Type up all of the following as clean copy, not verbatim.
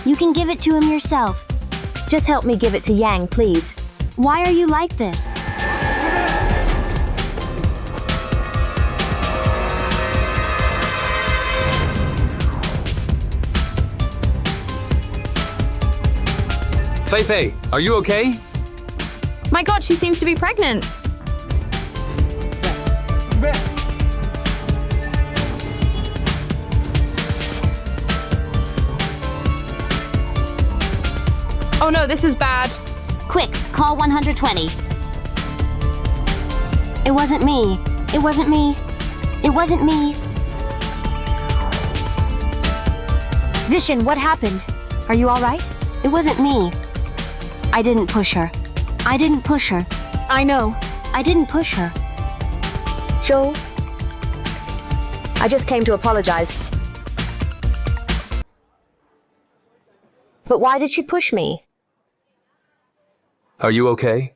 You can give it to him yourself. Just help me give it to Yang, please. Why are you like this? Fei Fei, are you okay? My god, she seems to be pregnant. Oh no, this is bad. Quick, call 120. It wasn't me. It wasn't me. It wasn't me. Zishan, what happened? Are you all right? It wasn't me. I didn't push her. I didn't push her. I know. I didn't push her. Zhou, I just came to apologize. But why did she push me? Are you okay?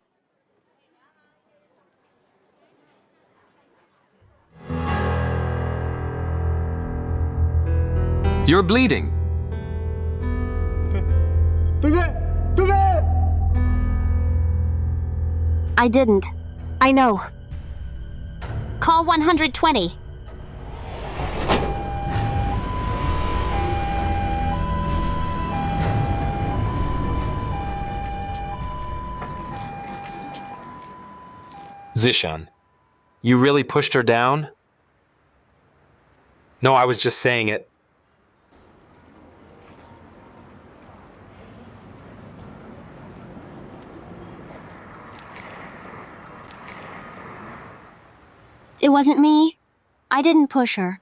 You're bleeding. I didn't. I know. Call 120. Zishan, you really pushed her down? No, I was just saying it. It wasn't me. I didn't push her.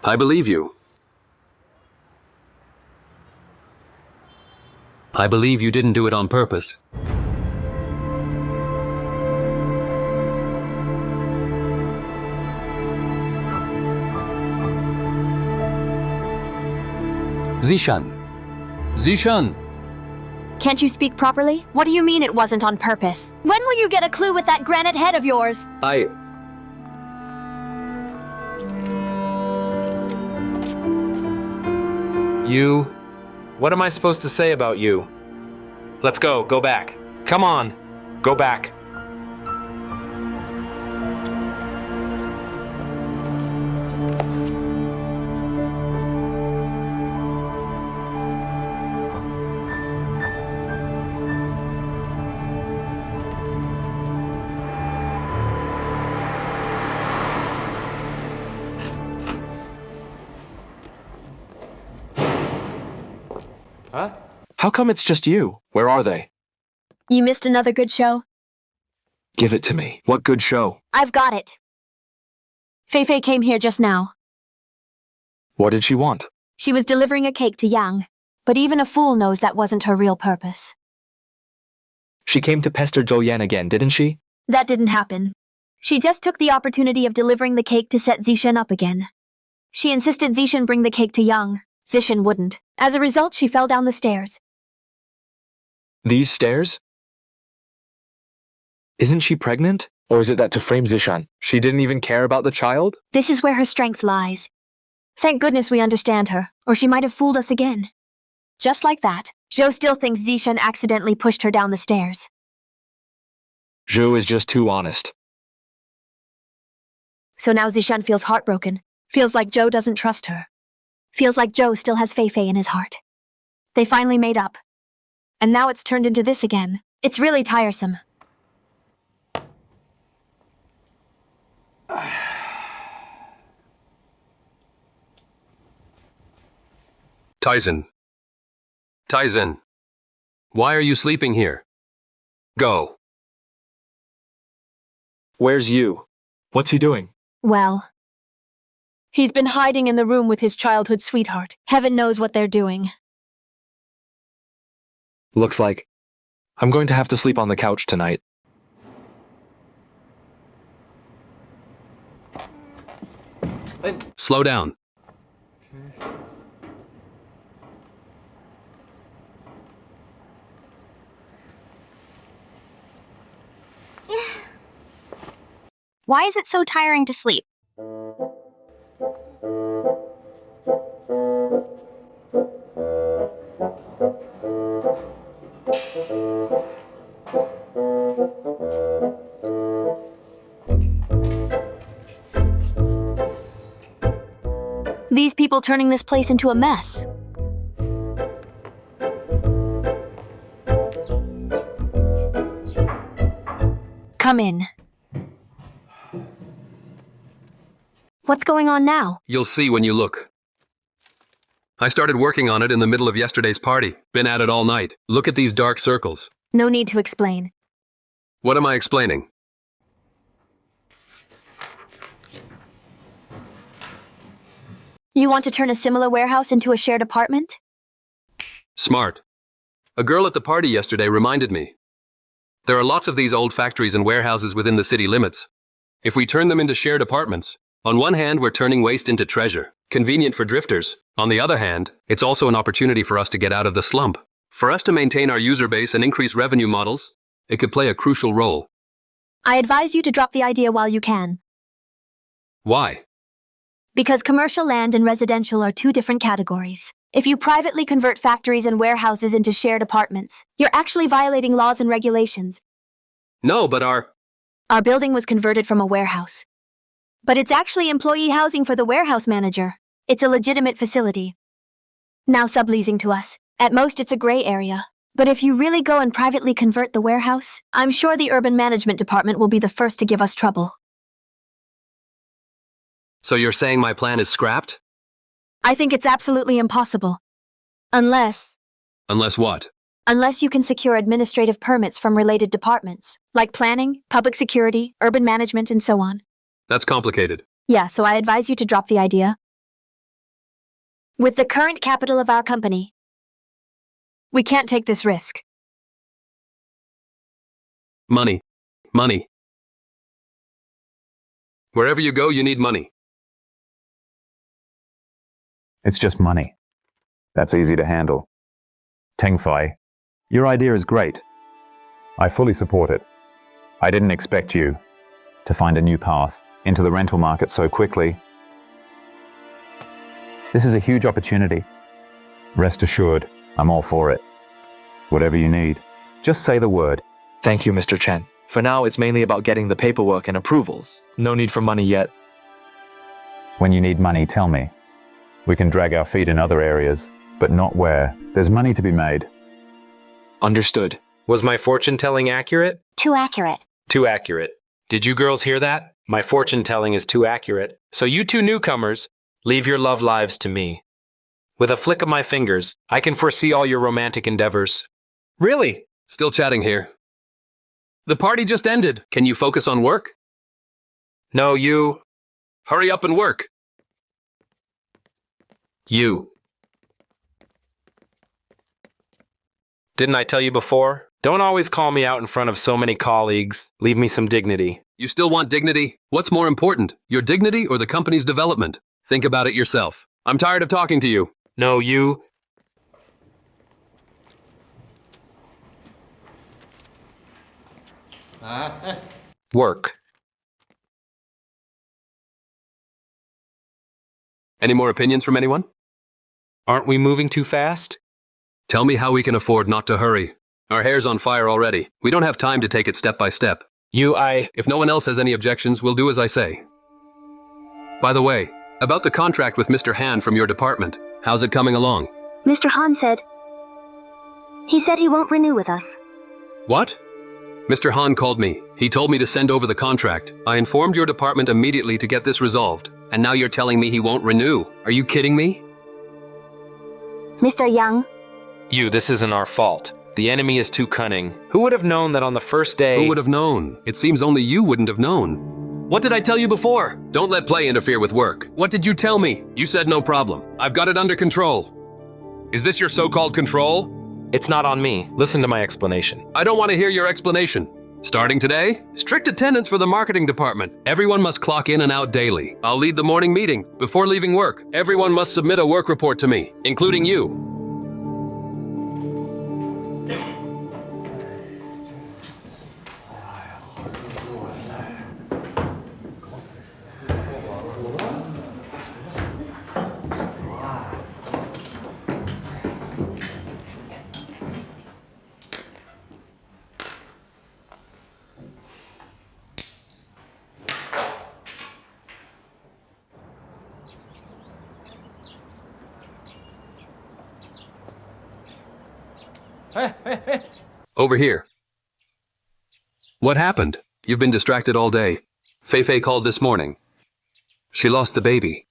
I believe you. I believe you didn't do it on purpose. Zishan. Zishan. Can't you speak properly? What do you mean it wasn't on purpose? When will you get a clue with that granite head of yours? You? What am I supposed to say about you? Let's go back. Come on, go back. Huh? How come it's just you? Where are they? You missed another good show? Give it to me. What good show? I've got it. Fei Fei came here just now. What did she want? She was delivering a cake to Yang, but even a fool knows that wasn't her real purpose. She came to pester Zhou Yan again, didn't she? That didn't happen. She just took the opportunity of delivering the cake to set Zishan up again. She insisted Zishan bring the cake to Yang. Zishan wouldn't. As a result, she fell down the stairs. These stairs? Isn't she pregnant? Or is it that to frame Zishan, she didn't even care about the child? This is where her strength lies. Thank goodness we understand her, or she might have fooled us again. Just like that, Zhou still thinks Zishan accidentally pushed her down the stairs. Zhou is just too honest. So now Zishan feels heartbroken. Feels like Zhou doesn't trust her. Feels like Zhou still has Fei Fei in his heart. They finally made up. And now it's turned into this again. It's really tiresome. Tyson. Tyson. Why are you sleeping here? Go. Where's Yu? What's he doing? Well, he's been hiding in the room with his childhood sweetheart. Heaven knows what they're doing. Looks like I'm going to have to sleep on the couch tonight. Slow down. Why is it so tiring to sleep? These people turning this place into a mess. Come in. What's going on now? You'll see when you look. I started working on it in the middle of yesterday's party. Been at it all night. Look at these dark circles. No need to explain. What am I explaining? You want to turn a similar warehouse into a shared apartment? Smart. A girl at the party yesterday reminded me. There are lots of these old factories and warehouses within the city limits. If we turn them into shared apartments, on one hand, we're turning waste into treasure, convenient for drifters. On the other hand, it's also an opportunity for us to get out of the slump. For us to maintain our user base and increase revenue models, it could play a crucial role. I advise you to drop the idea while you can. Why? Because commercial land and residential are two different categories. If you privately convert factories and warehouses into shared apartments, you're actually violating laws and regulations. No, but our building was converted from a warehouse. But it's actually employee housing for the warehouse manager. It's a legitimate facility. Now subleasing to us. At most, it's a gray area. But if you really go and privately convert the warehouse, I'm sure the urban management department will be the first to give us trouble. So you're saying my plan is scrapped? I think it's absolutely impossible. Unless What? Unless you can secure administrative permits from related departments, like planning, public security, urban management, and so on. That's complicated. Yeah, so I advise you to drop the idea. With the current capital of our company, we can't take this risk. Money. Money. Wherever you go, you need money. It's just money. That's easy to handle. Teng Fai, your idea is great. I fully support it. I didn't expect you to find a new path into the rental market so quickly. This is a huge opportunity. Rest assured, I'm all for it. Whatever you need, just say the word. Thank you, Mr. Chen. For now, it's mainly about getting the paperwork and approvals. No need for money yet. When you need money, tell me. We can drag our feet in other areas, but not where there's money to be made. Understood. Was my fortune telling accurate? Too accurate. Too accurate. Did you girls hear that? My fortune telling is too accurate. So you two newcomers, leave your love lives to me. With a flick of my fingers, I can foresee all your romantic endeavors. Really? Still chatting here. The party just ended. Can you focus on work? No, you. Hurry up and work. You. Didn't I tell you before? Don't always call me out in front of so many colleagues. Leave me some dignity. You still want dignity? What's more important, your dignity or the company's development? Think about it yourself. I'm tired of talking to you. No, you. Work. Any more opinions from anyone? Aren't we moving too fast? Tell me how we can afford not to hurry. Our hair's on fire already. We don't have time to take it step by step. If no one else has any objections, we'll do as I say. By the way, about the contract with Mr. Han from your department, how's it coming along? Mr. Han said he won't renew with us. What? Mr. Han called me. He told me to send over the contract. I informed your department immediately to get this resolved. And now you're telling me he won't renew. Are you kidding me? Mr. Yang, this isn't our fault. The enemy is too cunning. Who would have known that on the first day— Who would have known? It seems only you wouldn't have known. What did I tell you before? Don't let play interfere with work. What did you tell me? You said no problem. I've got it under control. Is this your so-called control? It's not on me. Listen to my explanation. I don't want to hear your explanation. Starting today, strict attendance for the marketing department. Everyone must clock in and out daily. I'll lead the morning meeting. Before leaving work, everyone must submit a work report to me, including you. Over here. What happened? You've been distracted all day. Fei called this morning. She lost the baby.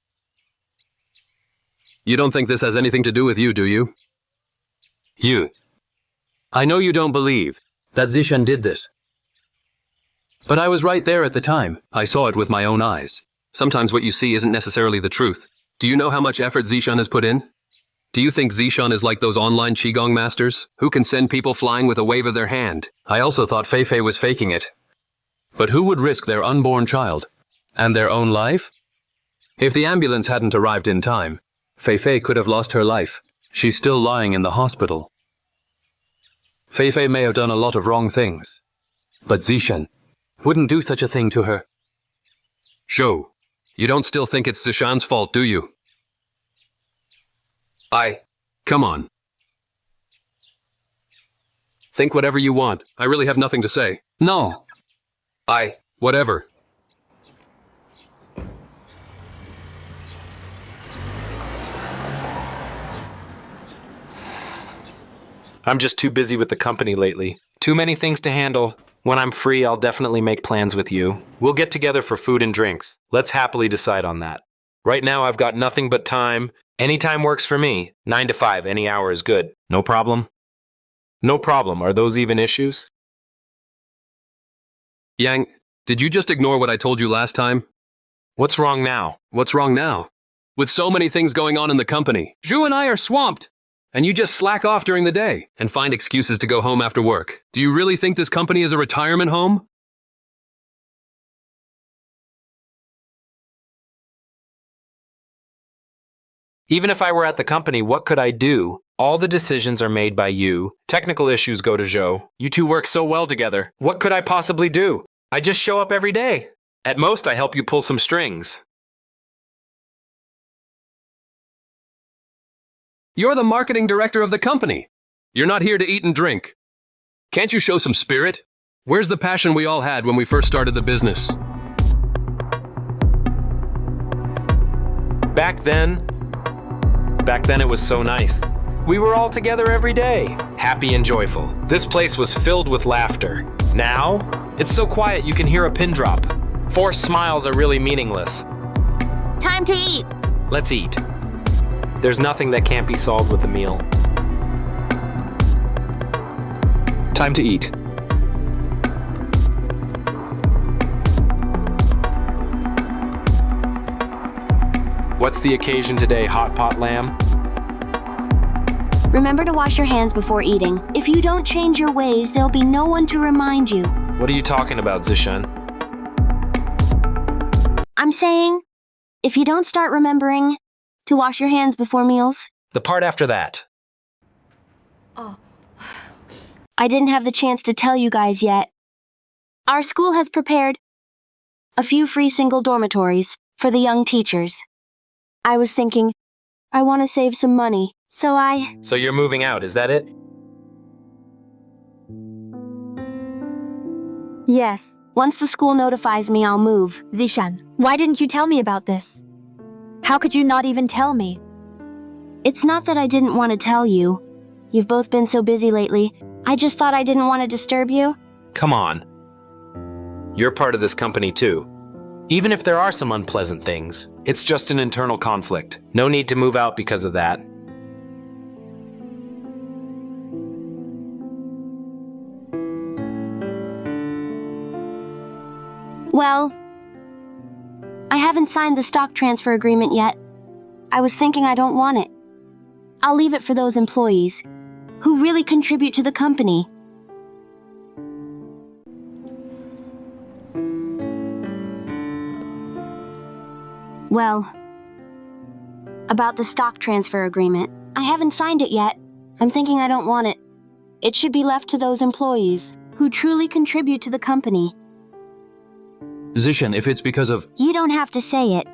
You don't think this has anything to do with you, do you? You. I know you don't believe that Zishan did this. But I was right there at the time. I saw it with my own eyes. Sometimes what you see isn't necessarily the truth. Do you know how much effort Zishan has put in? Do you think Zishan is like those online Qigong masters, who can send people flying with a wave of their hand? I also thought Fei was faking it. But who would risk their unborn child? And their own life? If the ambulance hadn't arrived in time, Fei could have lost her life. She's still lying in the hospital. Fei may have done a lot of wrong things, but Zishan wouldn't do such a thing to her. Zhou, you don't still think it's Zishan's fault, do you? Come on. Think whatever you want. I really have nothing to say. No. Whatever. I'm just too busy with the company lately. Too many things to handle. When I'm free, I'll definitely make plans with you. We'll get together for food and drinks. Let's happily decide on that. Right now, I've got nothing but time. Any time works for me. 9 to 5, any hour is good. No problem? No problem. Are those even issues? Yang, did you just ignore what I told you last time? What's wrong now? What's wrong now? With so many things going on in the company, Zhu and I are swamped. And you just slack off during the day and find excuses to go home after work. Do you really think this company is a retirement home? Even if I were at the company, what could I do? All the decisions are made by you. Technical issues go to Zhou. You two work so well together. What could I possibly do? I just show up every day. At most, I help you pull some strings. You're the marketing director of the company. You're not here to eat and drink. Can't you show some spirit? Where's the passion we all had when we first started the business? Back then it was so nice. We were all together every day, happy and joyful. This place was filled with laughter. Now, it's so quiet you can hear a pin drop. Forced smiles are really meaningless. Time to eat. Let's eat. There's nothing that can't be solved with a meal. Time to eat. What's the occasion today, hot pot lamb? Remember to wash your hands before eating. If you don't change your ways, there'll be no one to remind you. What are you talking about, Zishan? I'm saying, if you don't start remembering to wash your hands before meals. The part after that. I didn't have the chance to tell you guys yet. Our school has prepared a few free single dormitories for the young teachers. I was thinking, I want to save some money, so So you're moving out, is that it? Yes. Once the school notifies me, I'll move. Zishan, why didn't you tell me about this? How could you not even tell me? It's not that I didn't want to tell you. You've both been so busy lately. I just thought I didn't want to disturb you. Come on. You're part of this company too. Even if there are some unpleasant things, it's just an internal conflict. No need to move out because of that. Well, I haven't signed the stock transfer agreement yet. I was thinking I don't want it. I'll leave it for those employees who really contribute to the company. Well, about the stock transfer agreement, I haven't signed it yet. I'm thinking I don't want it. It should be left to those employees who truly contribute to the company. Zishan, if it's because of... You don't have to say it.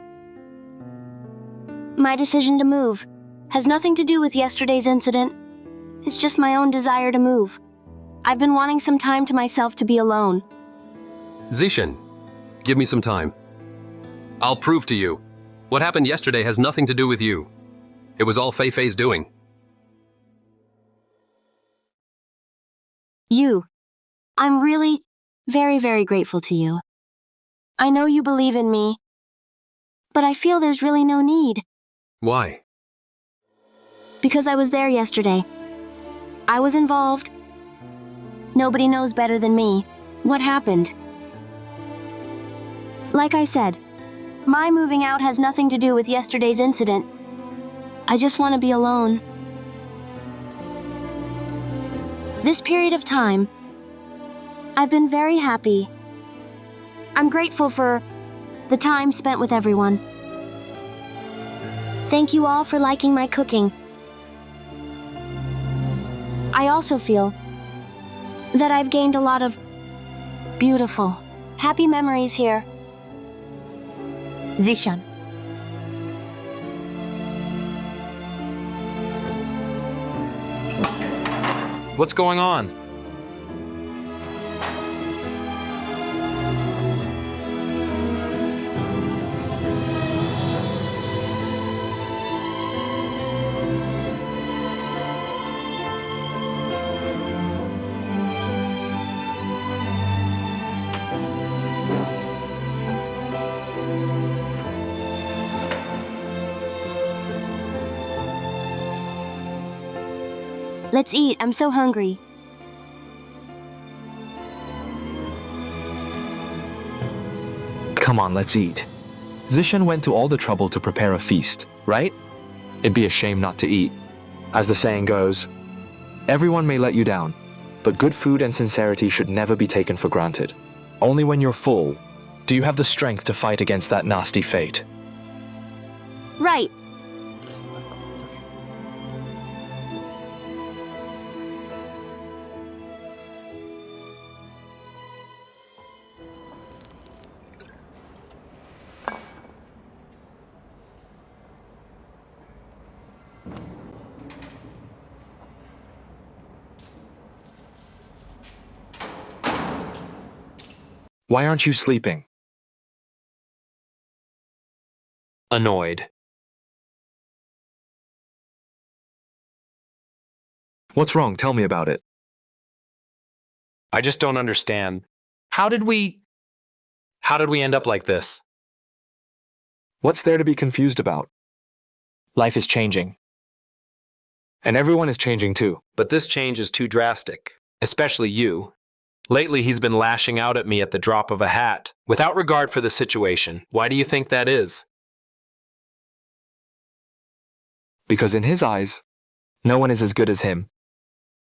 My decision to move has nothing to do with yesterday's incident. It's just my own desire to move. I've been wanting some time to myself to be alone. Zishan, give me some time. I'll prove to you. What happened yesterday has nothing to do with you. It was all Fei Fei's doing. You. I'm really, very, very grateful to you. I know you believe in me, but I feel there's really no need, Why? because I was there yesterday. I was involved. Nobody knows better than me what happened. Like I said, my moving out has nothing to do with yesterday's incident. I just want to be alone. This period of time, I've been very happy. I'm grateful for the time spent with everyone. Thank you all for liking my cooking. I also feel that I've gained a lot of beautiful, happy memories here. Zishan. What's going on? Let's eat, I'm so hungry. Come on, let's eat. Zishan went to all the trouble to prepare a feast, right? It'd be a shame not to eat. As the saying goes, everyone may let you down, but good food and sincerity should never be taken for granted. Only when you're full do you have the strength to fight against that nasty fate. Right. Why aren't you sleeping? Annoyed. What's wrong? Tell me about it. I just don't understand. How did we end up like this? What's there to be confused about? Life is changing. And everyone is changing too. But this change is too drastic, especially you. Lately, he's been lashing out at me at the drop of a hat, without regard for the situation. Why do you think that is? Because in his eyes, no one is as good as him.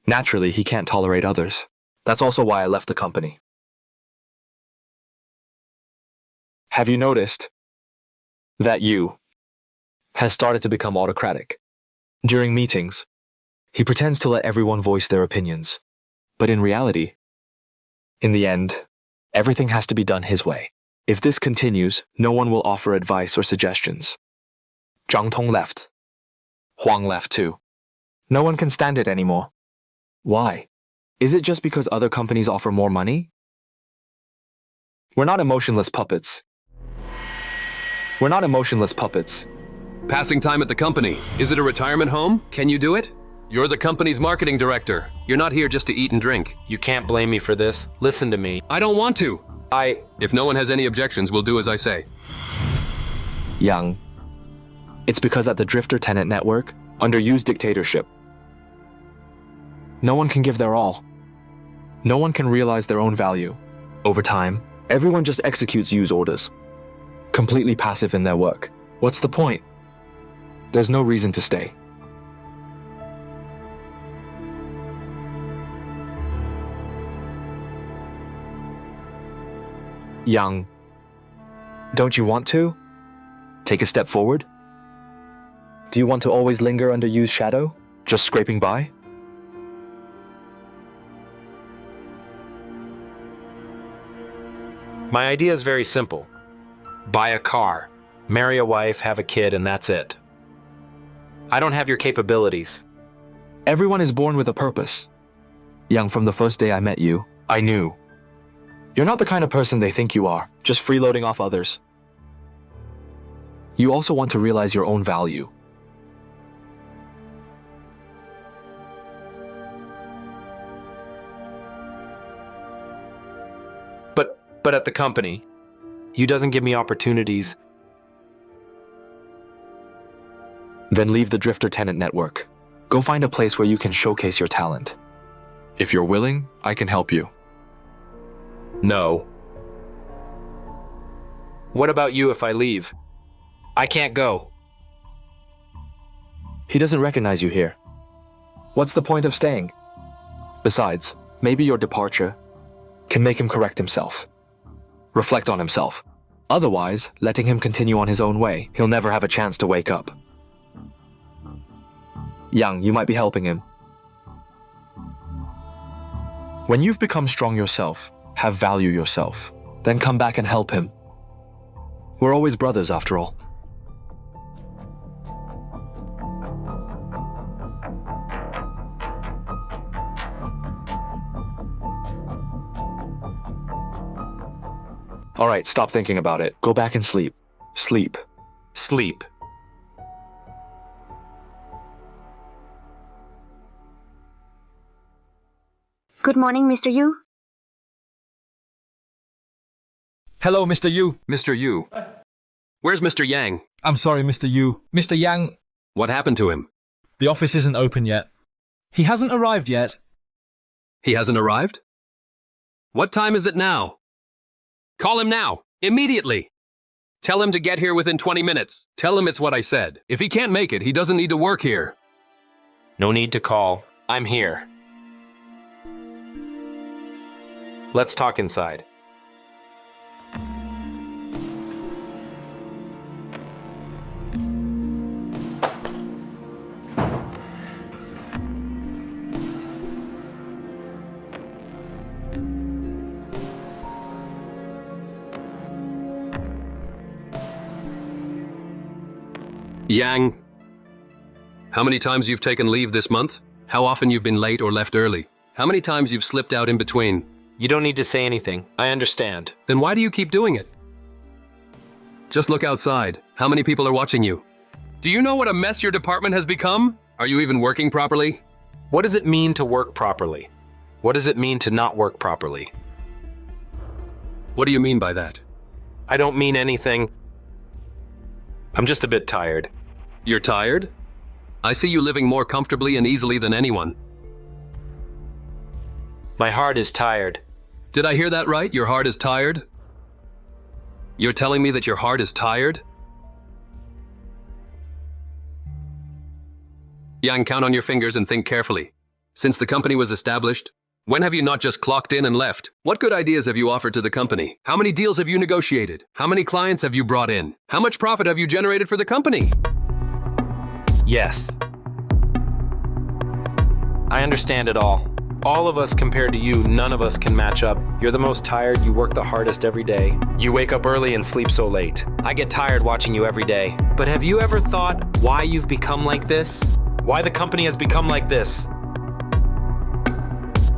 Naturally, he can't tolerate others. That's also why I left the company. Have you noticed that Yu has started to become autocratic? During meetings, he pretends to let everyone voice their opinions. But in reality, in the end, everything has to be done his way. If this continues, no one will offer advice or suggestions. Zhang Tong left. Huang left too. No one can stand it anymore. Why? Is it just because other companies offer more money? We're not emotionless puppets. We're not emotionless puppets. Passing time at the company. Is it a retirement home? Can you do it? You're the company's marketing director. You're not here just to eat and drink. You can't blame me for this. Listen to me. I don't want to. I... If no one has any objections, we'll do as I say. Young. It's because at the Drifter Tenant Network, under Yu's dictatorship, no one can give their all. No one can realize their own value. Over time, everyone just executes Yu's orders. Completely passive in their work. What's the point? There's no reason to stay. Young, don't you want to? Take a step forward? Do you want to always linger under Yu's shadow, just scraping by? My idea is very simple. Buy a car, marry a wife, have a kid, and that's it. I don't have your capabilities. Everyone is born with a purpose. Young, from the first day I met you, I knew. You're not the kind of person they think you are, just freeloading off others. You also want to realize your own value. But at the company, Yu doesn't give me opportunities. Then leave the Drifter Tenant Network. Go find a place where you can showcase your talent. If you're willing, I can help you. No. What about you if I leave? I can't go. He doesn't recognize you here. What's the point of staying? Besides, maybe your departure can make him correct himself. Reflect on himself. Otherwise, letting him continue on his own way, he'll never have a chance to wake up. Yang, you might be helping him. When you've become strong yourself, have value yourself, then come back and help him. We're always brothers after all. All right, stop thinking about it. Go back and sleep. Sleep. Sleep. Good morning, Mr. Yu. Hello, Mr. Yu. Mr. Yu. Where's Mr. Yang? I'm sorry, Mr. Yu. Mr. Yang, What happened to him? the office isn't open yet. He hasn't arrived yet. He hasn't arrived? What time is it now? Call him now, immediately. Tell him to get here within 20 minutes. Tell him it's what I said. If he can't make it, he doesn't need to work here. No need to call. I'm here. Let's talk inside. Yang, how many times you've taken leave this month? How often you've been late or left early? How many times you've slipped out in between? You don't need to say anything. I understand. Then why do you keep doing it? Just look outside. How many people are watching you? Do you know what a mess your department has become? Are you even working properly? What does it mean to work properly? What does it mean to not work properly? What do you mean by that? I don't mean anything. I'm just a bit tired. You're tired? I see you living more comfortably and easily than anyone. My heart is tired. Did I hear that right? Your heart is tired? You're telling me that your heart is tired? Yang, count on your fingers and think carefully. Since the company was established, when have you not just clocked in and left? What good ideas have you offered to the company? How many deals have you negotiated? How many clients have you brought in? How much profit have you generated for the company? Yes. I understand it all. All of us compared to you, none of us can match up. You're the most tired, you work the hardest every day. You wake up early and sleep so late. I get tired watching you every day. But have you ever thought why you've become like this? Why the company has become like this?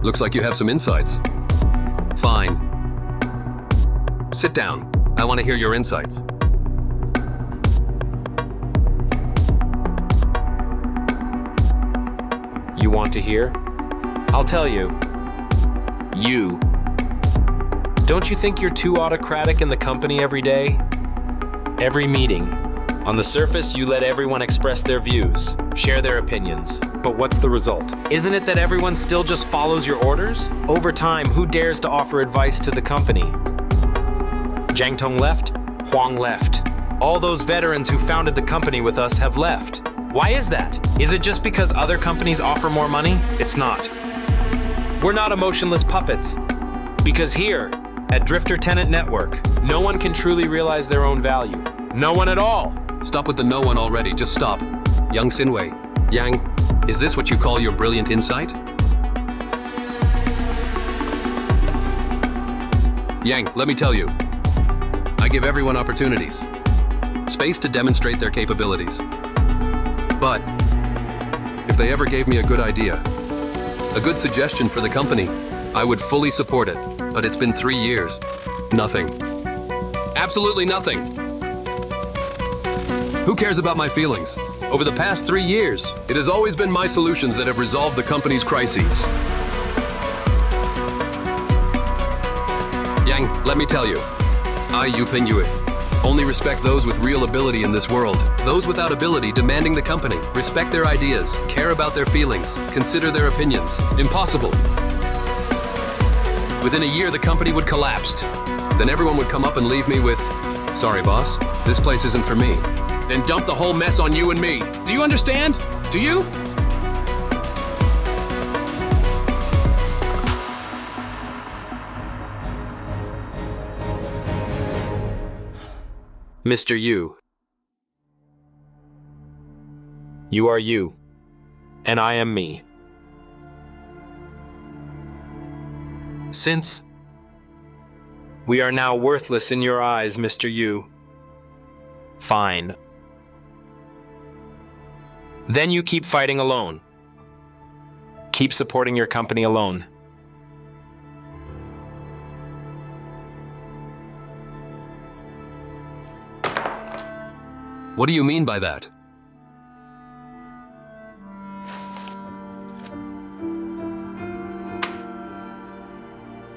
Looks like you have some insights. Fine. Sit down. I want to hear your insights. You want to hear? I'll tell you. You. Don't you think you're too autocratic in the company every day? Every meeting. On the surface, you let everyone express their views, share their opinions. But what's the result? Isn't it that everyone still just follows your orders? Over time, who dares to offer advice to the company? Jiang Tong left, Huang left. All those veterans who founded the company with us have left. Why is that? Is it just because other companies offer more money? It's not. We're not emotionless puppets. Because here, at Drifter Tenant Network, no one can truly realize their own value. No one at all. Stop with the no one already, just stop. Young Sinwei. Yang, is this what you call your brilliant insight? Yang, let me tell you. I give everyone opportunities. Space to demonstrate their capabilities. But, if they ever gave me a good idea, a good suggestion for the company, I would fully support it. But it's been 3 years. Nothing. Absolutely nothing. Who cares about my feelings? Over the past 3 years, it has always been my solutions that have resolved the company's crises. Yang, let me tell you. I, Yu Pen Yue, only respect those with real ability in this world. Those without ability demanding the company. Respect their ideas, care about their feelings, consider their opinions. Impossible. Within a year, the company would collapse. Then everyone would come up and leave me with, sorry boss, this place isn't for me. And dump the whole mess on you and me. Do you understand? Do you? Mr. Yu. You are you, and I am me. Since we are now worthless in your eyes, Mr. Yu, fine. Then you keep fighting alone. Keep supporting your company alone. What do you mean by that?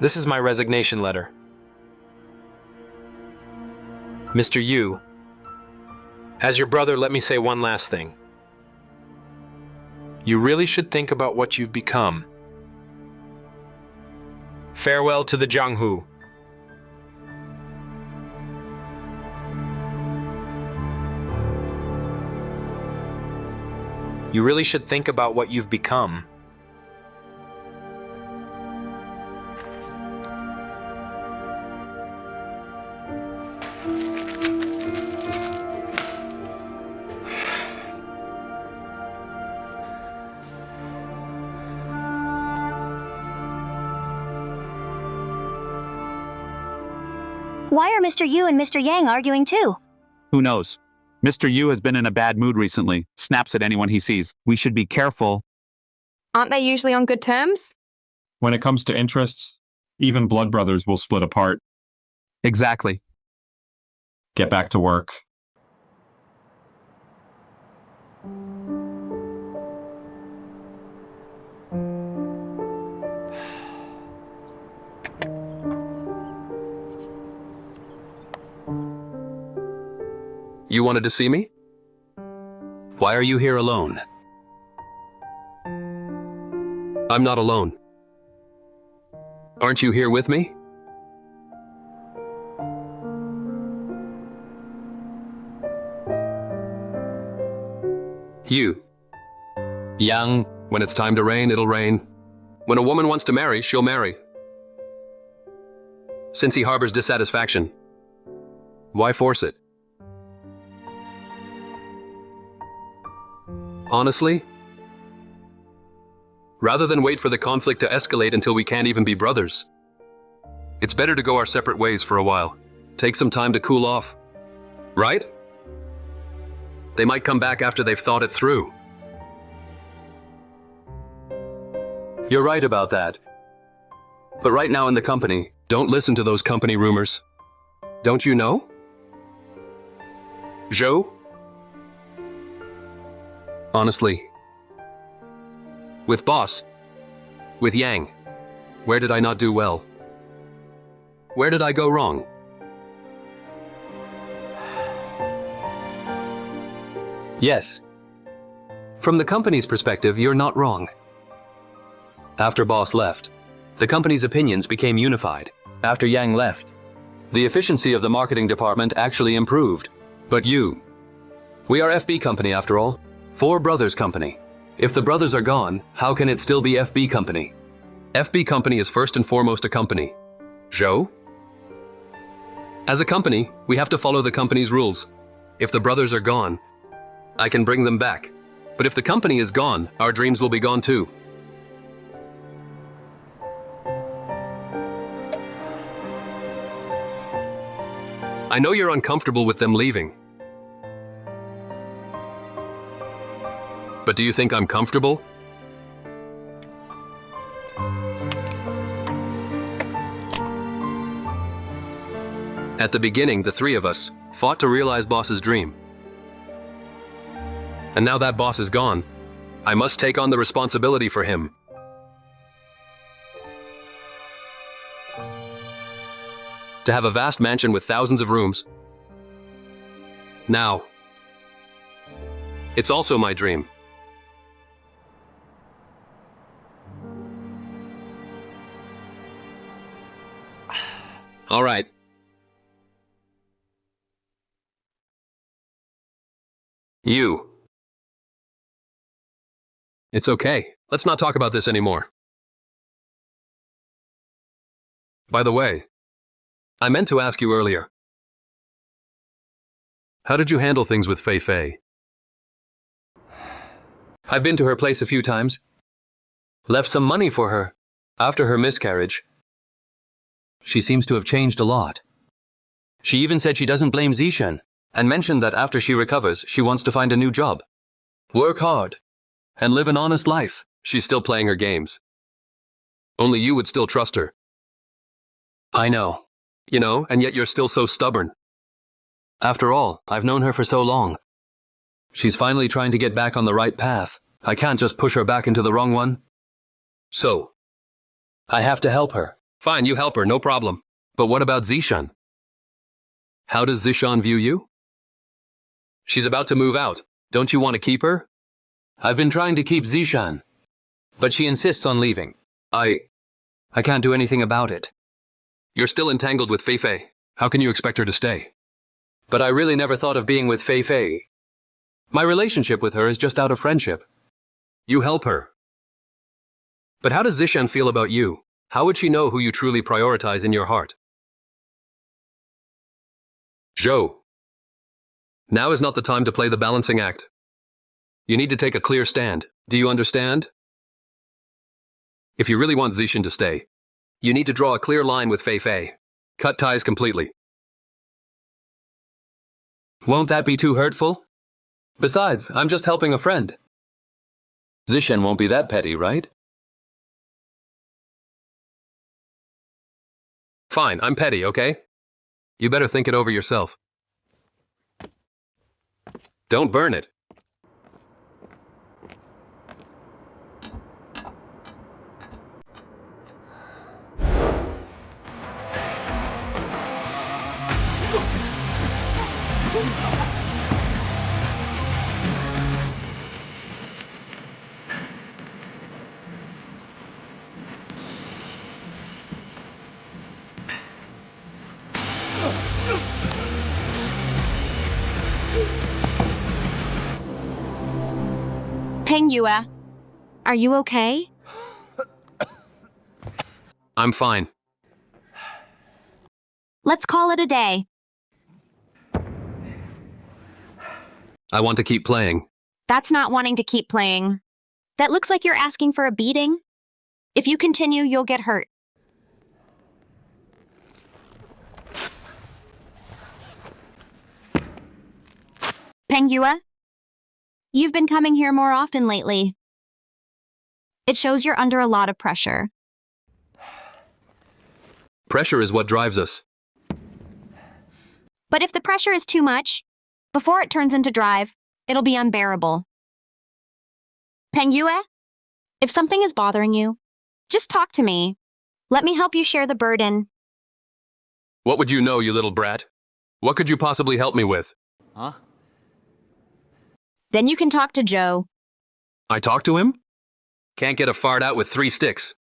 This is my resignation letter. Mr. Yu, as your brother, let me say one last thing. You really should think about what you've become. Farewell to the Jianghu. You really should think about what you've become. Why are Mr. Yu and Mr. Yang arguing too? Who knows? Mr. Yu has been in a bad mood recently, snaps at anyone he sees. We should be careful. Aren't they usually on good terms? When it comes to interests, even blood brothers will split apart. Exactly. Get back to work. You wanted to see me? Why are you here alone? I'm not alone. Aren't you here with me? You. Yang, when it's time to rain, it'll rain. When a woman wants to marry, she'll marry. Since he harbors dissatisfaction, why force it? Honestly, rather than wait for the conflict to escalate until we can't even be brothers, it's better to go our separate ways for a while. Take some time to cool off. Right? They might come back after they've thought it through. You're right about that. But right now in the company, don't listen to those company rumors. Don't you know? Zhou? Honestly, with boss, with Yang, where did I not do well? Where did I go wrong? Yes. From the company's perspective, you're not wrong. After boss left, the company's opinions became unified. After Yang left, the efficiency of the marketing department actually improved. But we are FB company after all. Four brothers company. If the brothers are gone, how can it still be FB company? FB company is first and foremost a company. Zhou? As a company, we have to follow the company's rules. If the brothers are gone, I can bring them back. But if the company is gone, our dreams will be gone too. I know you're uncomfortable with them leaving. But do you think I'm comfortable? At the beginning, the three of us fought to realize boss's dream. And now that boss is gone, I must take on the responsibility for him. to have a vast mansion with thousands of rooms. Now, it's also my dream. All right. You. It's okay. Let's not talk about this anymore. By the way, I meant to ask you earlier. How did you handle things with Fei Fei? I've been to her place a few times. Left some money for her after her miscarriage. She seems to have changed a lot. She even said she doesn't blame Zishan, and mentioned that after she recovers, she wants to find a new job. Work hard, and live an honest life. She's still playing her games. Only you would still trust her. I know. You know, and yet you're still so stubborn. After all, I've known her for so long. She's finally trying to get back on the right path. I can't just push her back into the wrong one. So, I have to help her. Fine, you help her, no problem. But what about Zishan? How does Zishan view you? She's about to move out. Don't you want to keep her? I've been trying to keep Zishan, but she insists on leaving. I can't do anything about it. You're still entangled with Fei Fei. How can you expect her to stay? But I really never thought of being with Fei Fei. My relationship with her is just out of friendship. You help her. But how does Zishan feel about you? How would she know who you truly prioritize in your heart? Zhou. Now is not the time to play the balancing act. You need to take a clear stand. Do you understand? If you really want Zishan to stay, you need to draw a clear line with Fei Fei. Cut ties completely. Won't that be too hurtful? Besides, I'm just helping a friend. Zishan won't be that petty, right? Fine, I'm petty, okay? You better think it over yourself. Don't burn it. Peng Yue, are you okay? I'm fine. Let's call it a day. I want to keep playing. That's not wanting to keep playing. That looks like you're asking for a beating. If you continue, you'll get hurt. Peng Yue, you've been coming here more often lately. It shows you're under a lot of pressure. Pressure is what drives us. But if the pressure is too much, before it turns into drive, it'll be unbearable. Peng Yue, if something is bothering you, just talk to me. Let me help you share the burden. What would you know, you little brat? What could you possibly help me with? Huh? Then you can talk to Joe. I talk to him? Can't get a fart out with 3 sticks.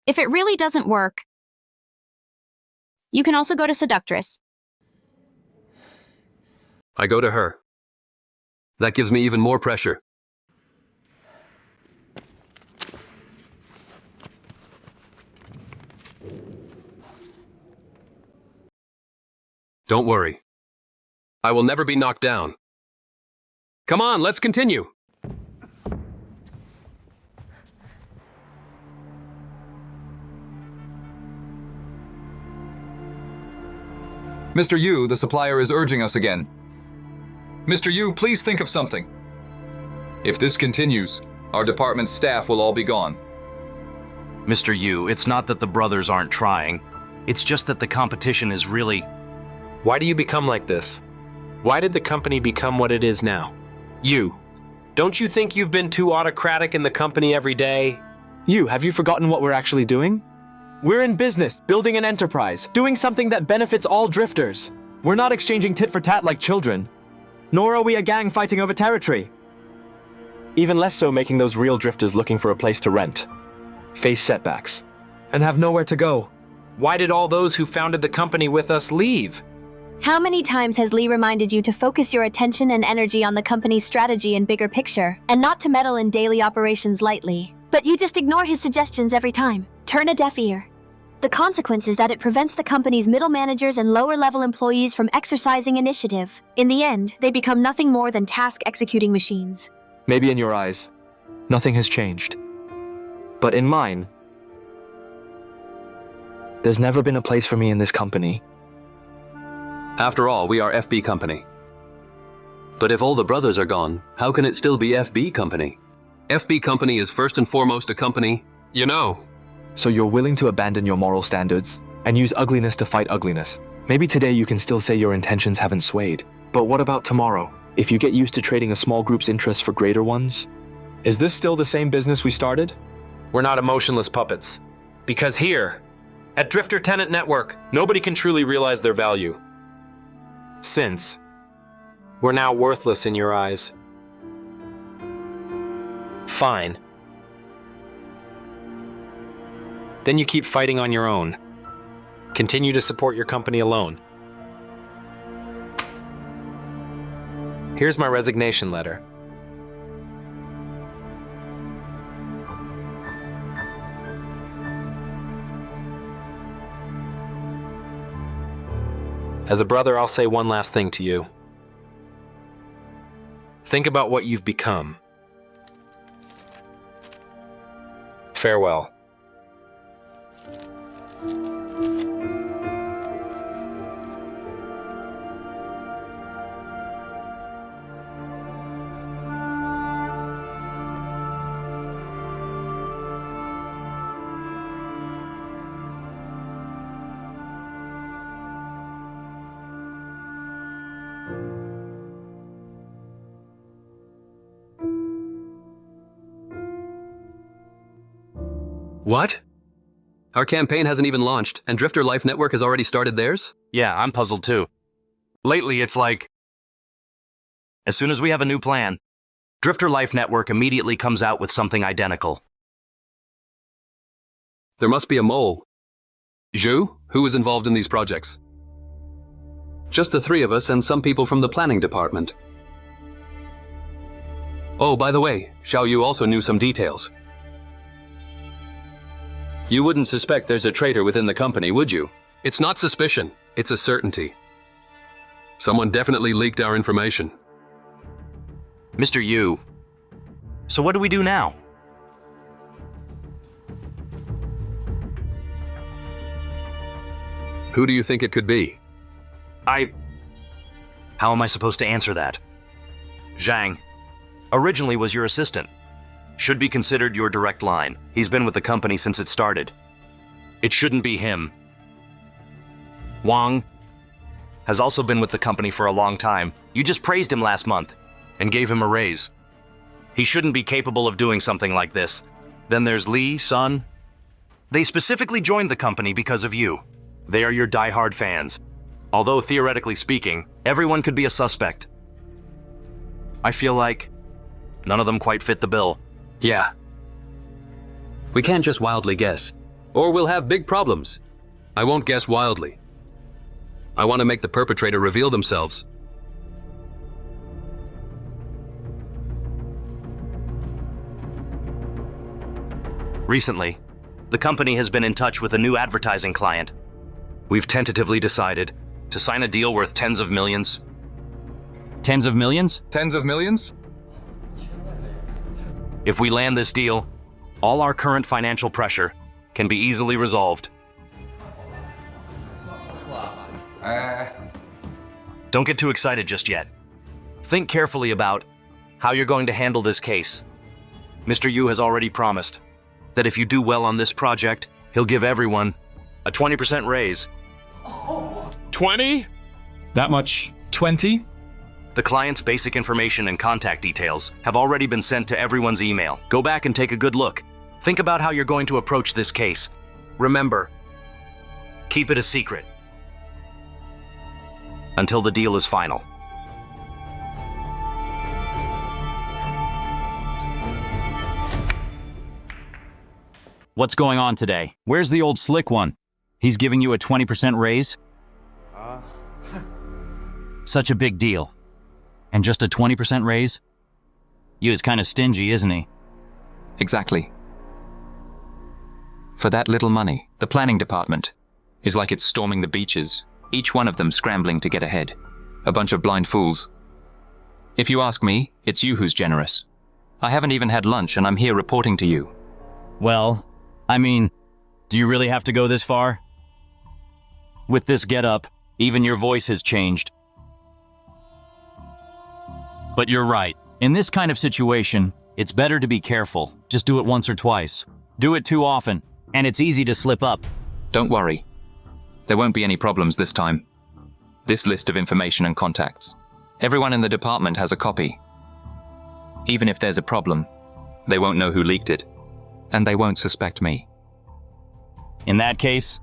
If it really doesn't work, you can also go to Seductress. I go to her. That gives me even more pressure. Don't worry. I will never be knocked down. Come on, let's continue. Mr. Yu, the supplier is urging us again. Mr. Yu, please think of something. If this continues, our department's staff will all be gone. Mr. Yu, it's not that the brothers aren't trying. It's just that the competition is really... Why do you become like this? Why did the company become what it is now? You. Don't you think you've been too autocratic in the company every day? You, have you forgotten what we're actually doing? We're in business, building an enterprise, doing something that benefits all drifters. We're not exchanging tit for tat like children. Nor are we a gang fighting over territory. Even less so making those real drifters looking for a place to rent, face setbacks, and have nowhere to go. Why did all those who founded the company with us leave? How many times has Lee reminded you to focus your attention and energy on the company's strategy and bigger picture, and not to meddle in daily operations lightly? But you just ignore his suggestions every time. Turn a deaf ear. The consequence is that it prevents the company's middle managers and lower-level employees from exercising initiative. In the end, they become nothing more than task-executing machines. Maybe in your eyes, nothing has changed. But in mine, there's never been a place for me in this company. After all, we are FB Company. But if all the brothers are gone, how can it still be FB Company? FB Company is first and foremost a company, you know. So you're willing to abandon your moral standards and use ugliness to fight ugliness. Maybe today you can still say your intentions haven't swayed. But what about tomorrow? If you get used to trading a small group's interests for greater ones? Is this still the same business we started? We're not emotionless puppets. Because here, at Drifter Tenant Network, nobody can truly realize their value. Since we're now worthless in your eyes. Fine. Then you keep fighting on your own. Continue to support your company alone. Here's my resignation letter. As a brother, I'll say one last thing to you. Think about what you've become. Farewell. What? Our campaign hasn't even launched, and Drifter Life Network has already started theirs? Yeah, I'm puzzled too. Lately, it's like, as soon as we have a new plan, Drifter Life Network immediately comes out with something identical. There must be a mole. Zhu, who is involved in these projects? Just the three of us and some people from the planning department. Oh, by the way, Xiao Yu also knew some details. You wouldn't suspect there's a traitor within the company, would you? It's not suspicion, it's a certainty. Someone definitely leaked our information. Mr. Yu, so what do we do now? Who do you think it could be? How am I supposed to answer that? Zhang originally was your assistant. Should be considered your direct line. He's been with the company since it started. It shouldn't be him. Wang has also been with the company for a long time. You just praised him last month and gave him a raise. He shouldn't be capable of doing something like this. Then there's Li, Sun. They specifically joined the company because of you. They are your die-hard fans. Although theoretically speaking, everyone could be a suspect. I feel like none of them quite fit the bill. Yeah. We can't just wildly guess, or we'll have big problems. I won't guess wildly. I want to make the perpetrator reveal themselves. Recently, the company has been in touch with a new advertising client. We've tentatively decided to sign a deal worth tens of millions. Tens of millions? Tens of millions? If we land this deal, all our current financial pressure can be easily resolved. Don't get too excited just yet. Think carefully about how you're going to handle this case. Mr. Yu has already promised that if you do well on this project, he'll give everyone a 20% raise. 20? That much? 20? The client's basic information and contact details have already been sent to everyone's email. Go back and take a good look. Think about how you're going to approach this case. Remember, keep it a secret until the deal is final. What's going on today? Where's the old slick one? He's giving you a 20% raise? Such a big deal. And just a 20% raise? Yu is kind of stingy, isn't he? Exactly. For that little money, the planning department is like it's storming the beaches, each one of them scrambling to get ahead. A bunch of blind fools. If you ask me, it's you who's generous. I haven't even had lunch and I'm here reporting to you. Well, I mean, do you really have to go this far? With this getup, even your voice has changed. But you're right. In this kind of situation, it's better to be careful. Just do it once or twice. Do it too often, and it's easy to slip up. Don't worry. There won't be any problems this time. This list of information and contacts. Everyone in the department has a copy. Even if there's a problem, they won't know who leaked it, and they won't suspect me. In that case,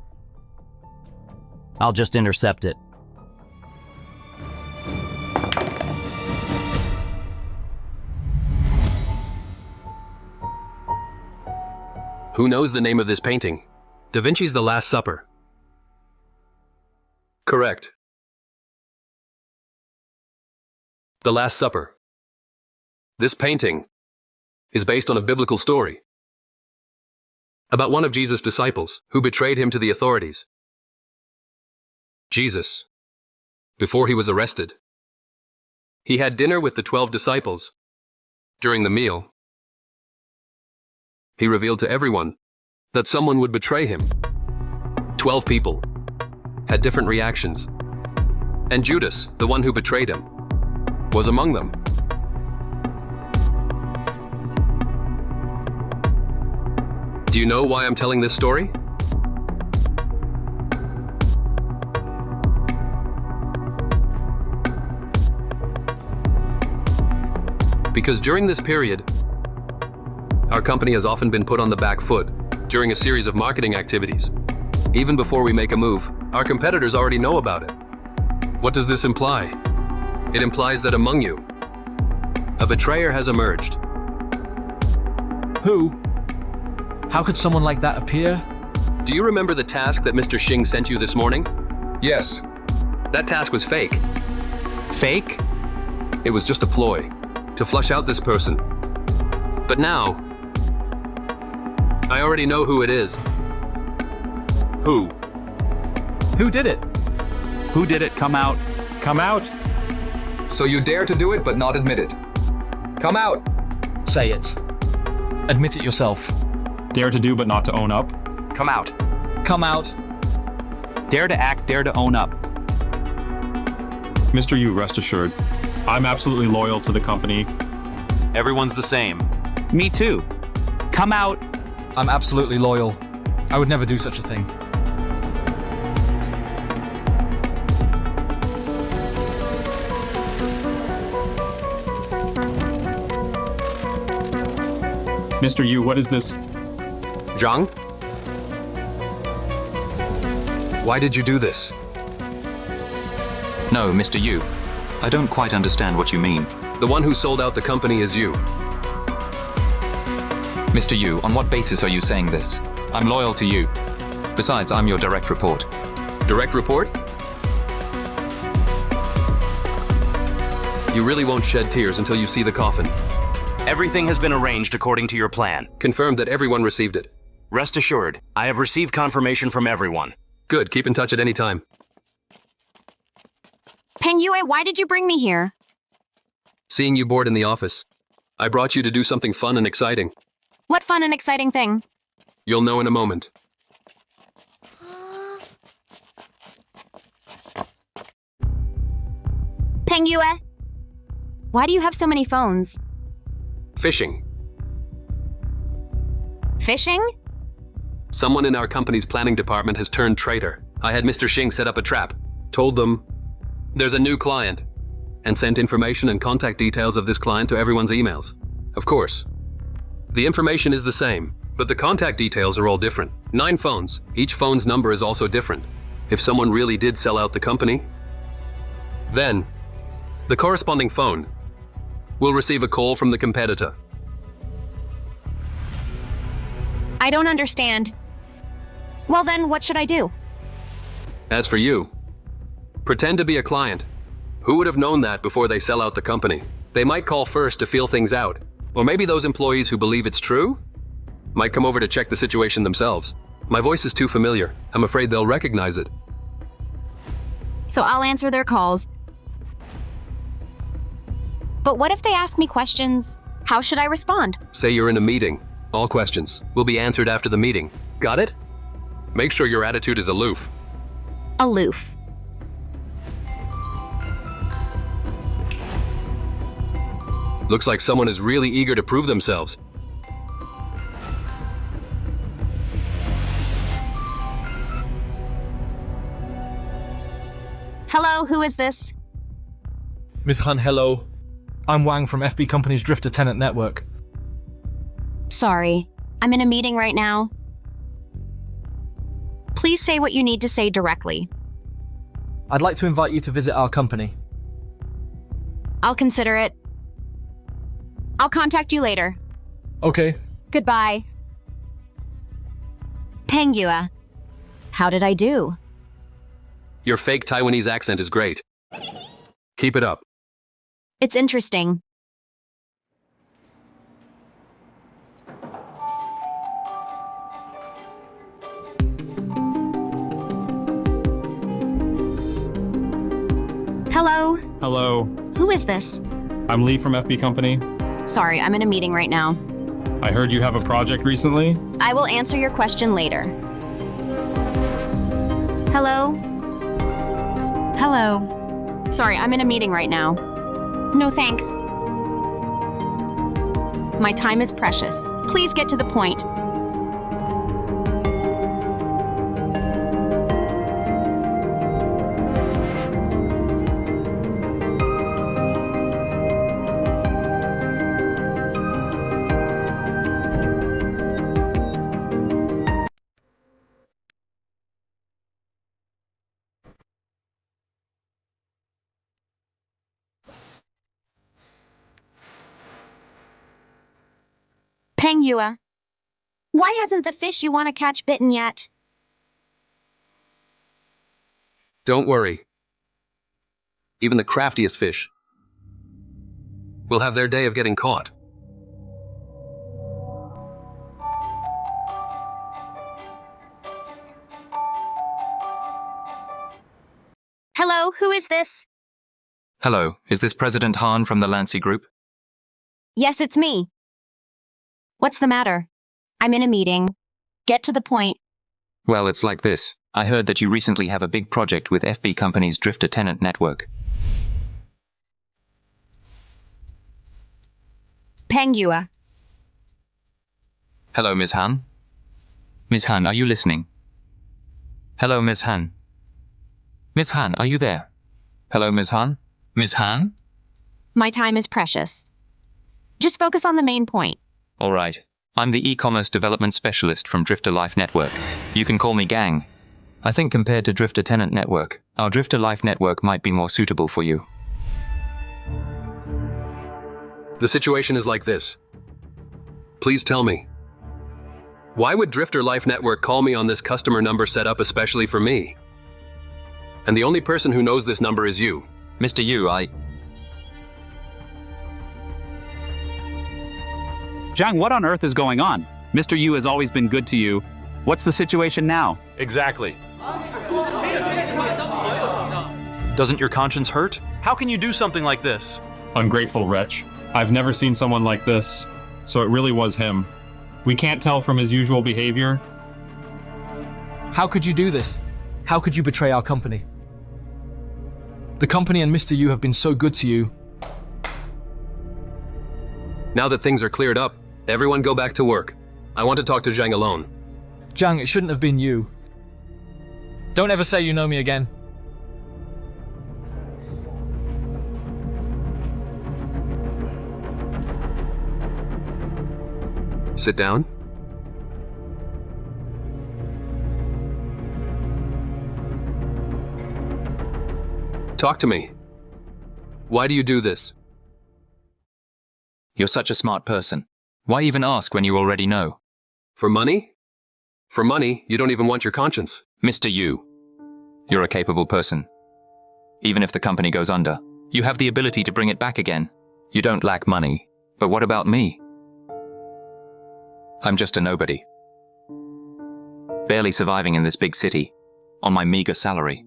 I'll just intercept it. Who knows the name of this painting? Da Vinci's The Last Supper. Correct. The Last Supper. This painting is based on a biblical story about one of Jesus' disciples who betrayed him to the authorities. Jesus, before he was arrested, he had dinner with the 12 disciples. During the meal, he revealed to everyone that someone would betray him. 12 people had different reactions, and Judas, the one who betrayed him, was among them. Do you know why I'm telling this story? Because during this period, our company has often been put on the back foot during a series of marketing activities. Even before we make a move, our competitors already know about it. What does this imply? It implies that among you, a betrayer has emerged. Who? How could someone like that appear? Do you remember the task that Mr. Xing sent you this morning? Yes. That task was fake. Fake? It was just a ploy to flush out this person. But now, I already know who it is. Who? Who did it? Who did it? Come out. Come out! So you dare to do it but not admit it. Come out! Say it. Admit it yourself. Dare to do but not to own up. Come out. Come out. Dare to act, dare to own up. Mr. Yu, rest assured, I'm absolutely loyal to the company. Everyone's the same. Me too. Come out. I'm absolutely loyal. I would never do such a thing. Mr. Yu, what is this? Zhang? Why did you do this? No, Mr. Yu. I don't quite understand what you mean. The one who sold out the company is you. Mr. Yu, on what basis are you saying this? I'm loyal to you. Besides, I'm your direct report. Direct report? You really won't shed tears until you see the coffin. Everything has been arranged according to your plan. Confirmed that everyone received it. Rest assured, I have received confirmation from everyone. Good, keep in touch at any time. Peng Yue, why did you bring me here? Seeing you bored in the office, I brought you to do something fun and exciting. What fun and exciting thing? You'll know in a moment. Peng Yue, why do you have so many phones? Phishing. Fishing? Someone in our company's planning department has turned traitor. I had Mr. Xing set up a trap, told them there's a new client, and sent information and contact details of this client to everyone's emails. Of course, the information is the same, But the contact details are all different. 9 phones. Each phone's number is also different. If someone really did sell out the company, then the corresponding phone will receive a call from the competitor. I don't understand. Well then, what should I do? As for you, pretend to be a client. Who would have known that before they sell out the company? They might call first to feel things out. Or maybe those employees who believe it's true might come over to check the situation themselves. My voice is too familiar. I'm afraid they'll recognize it. So I'll answer their calls. But what if they ask me questions? How should I respond? Say you're in a meeting. All questions will be answered after the meeting. Got it? Make sure your attitude is aloof. Aloof. Looks like someone is really eager to prove themselves. Hello, who is this? Ms. Han, hello. I'm Wang from FB Company's Drifter Tenant Network. Sorry, I'm in a meeting right now. Please say what you need to say directly. I'd like to invite you to visit our company. I'll consider it. I'll contact you later. Okay. Goodbye. Peng Yue. How did I do? Your fake Taiwanese accent is great. Keep it up. It's interesting. Hello. Hello. Who is this? I'm Lee from FB Company. Sorry, I'm in a meeting right now. I heard you have a project recently. I will answer your question later. Hello? Hello. Sorry, I'm in a meeting right now. No thanks. My time is precious. Please get to the point. Peng Yue. Why hasn't the fish you want to catch bitten yet? Don't worry. Even the craftiest fish will have their day of getting caught. Hello, who is this? Hello, is this President Han from the Lancy Group? Yes, it's me. What's the matter? I'm in a meeting. Get to the point. Well, it's like this. I heard that you recently have a big project with FB Company's Drifter Tenant Network. Peng Yue. Hello, Ms. Han. Ms. Han, are you listening? Hello, Ms. Han. Ms. Han, are you there? Hello, Ms. Han? Ms. Han? My time is precious. Just focus on the main point. All right. I'm the e-commerce development specialist from Drifter Life Network. You can call me Gang. I think compared to Drifter Tenant Network, our Drifter Life Network might be more suitable for you. The situation is like this. Please tell me. Why would Drifter Life Network call me on this customer number set up especially for me? And the only person who knows this number is you. Mr. Yu, Zhang, what on earth is going on? Mr. Yu has always been good to you. What's the situation now? Exactly. Doesn't your conscience hurt? How can you do something like this? Ungrateful wretch. I've never seen someone like this. So it really was him. We can't tell from his usual behavior. How could you do this? How could you betray our company? The company and Mr. Yu have been so good to you. Now that things are cleared up, everyone go back to work. I want to talk to Zhang alone. Zhang, it shouldn't have been you. Don't ever say you know me again. Sit down. Talk to me. Why do you do this? You're such a smart person. Why even ask when you already know? For money? For money, you don't even want your conscience. Mr. Yu, you're a capable person. Even if the company goes under, you have the ability to bring it back again. You don't lack money. But what about me? I'm just a nobody. Barely surviving in this big city, on my meager salary.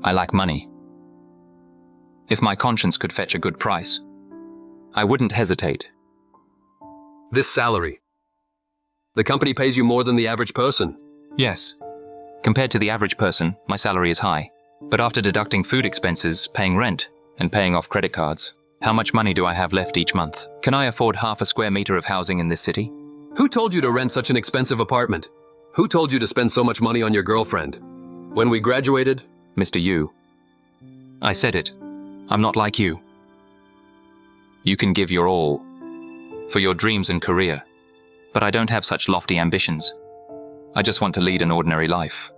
I lack money. If my conscience could fetch a good price, I wouldn't hesitate. This salary. The company pays you more than the average person. Yes. Compared to the average person, my salary is high. But after deducting food expenses, paying rent, and paying off credit cards, how much money do I have left each month? Can I afford half a square meter of housing in this city? Who told you to rent such an expensive apartment? Who told you to spend so much money on your girlfriend? When we graduated? Mr. Yu, I said it. I'm not like you. You can give your all for your dreams and career, but I don't have such lofty ambitions. I just want to lead an ordinary life.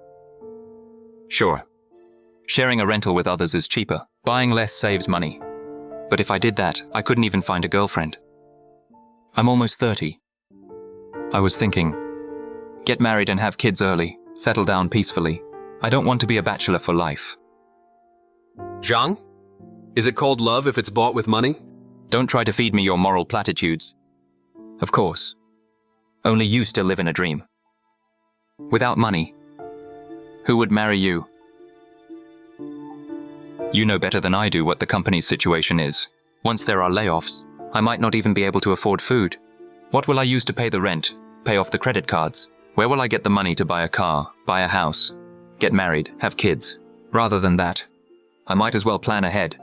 Sure, sharing a rental with others is cheaper. Buying less saves money. But if I did that, I couldn't even find a girlfriend. I'm almost 30. I was thinking, get married and have kids early, settle down peacefully. I don't want to be a bachelor for life. Zhang? Is it called love if it's bought with money? Don't try to feed me your moral platitudes. Of course. Only you still live in a dream. Without money, who would marry you? You know better than I do what the company's situation is. Once there are layoffs, I might not even be able to afford food. What will I use to pay the rent, pay off the credit cards? Where will I get the money to buy a car, buy a house, get married, have kids? Rather than that, I might as well plan ahead.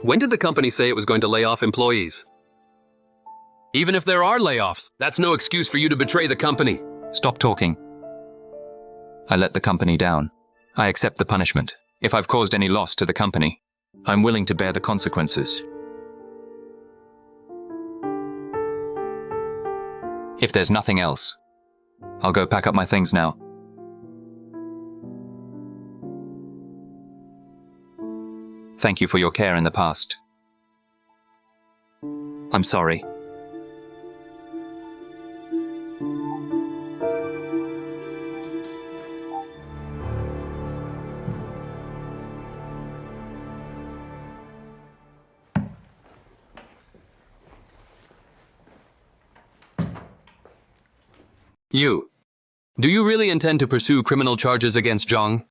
When did the company say it was going to lay off employees? Even if there are layoffs, that's no excuse for you to betray the company. Stop talking. I let the company down. I accept the punishment. If I've caused any loss to the company, I'm willing to bear the consequences. If there's nothing else, I'll go pack up my things now. Thank you for your care in the past. I'm sorry. You. Do you really intend to pursue criminal charges against Zhang?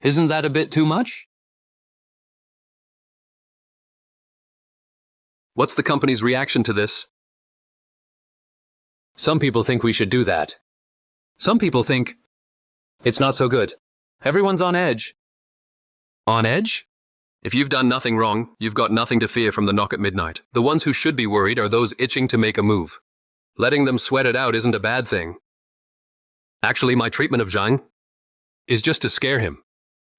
Isn't that a bit too much? What's the company's reaction to this? Some people think we should do that. Some people think it's not so good. Everyone's on edge. On edge? If you've done nothing wrong, you've got nothing to fear from the knock at midnight. The ones who should be worried are those itching to make a move. Letting them sweat it out isn't a bad thing. Actually, my treatment of Zhang is just to scare him.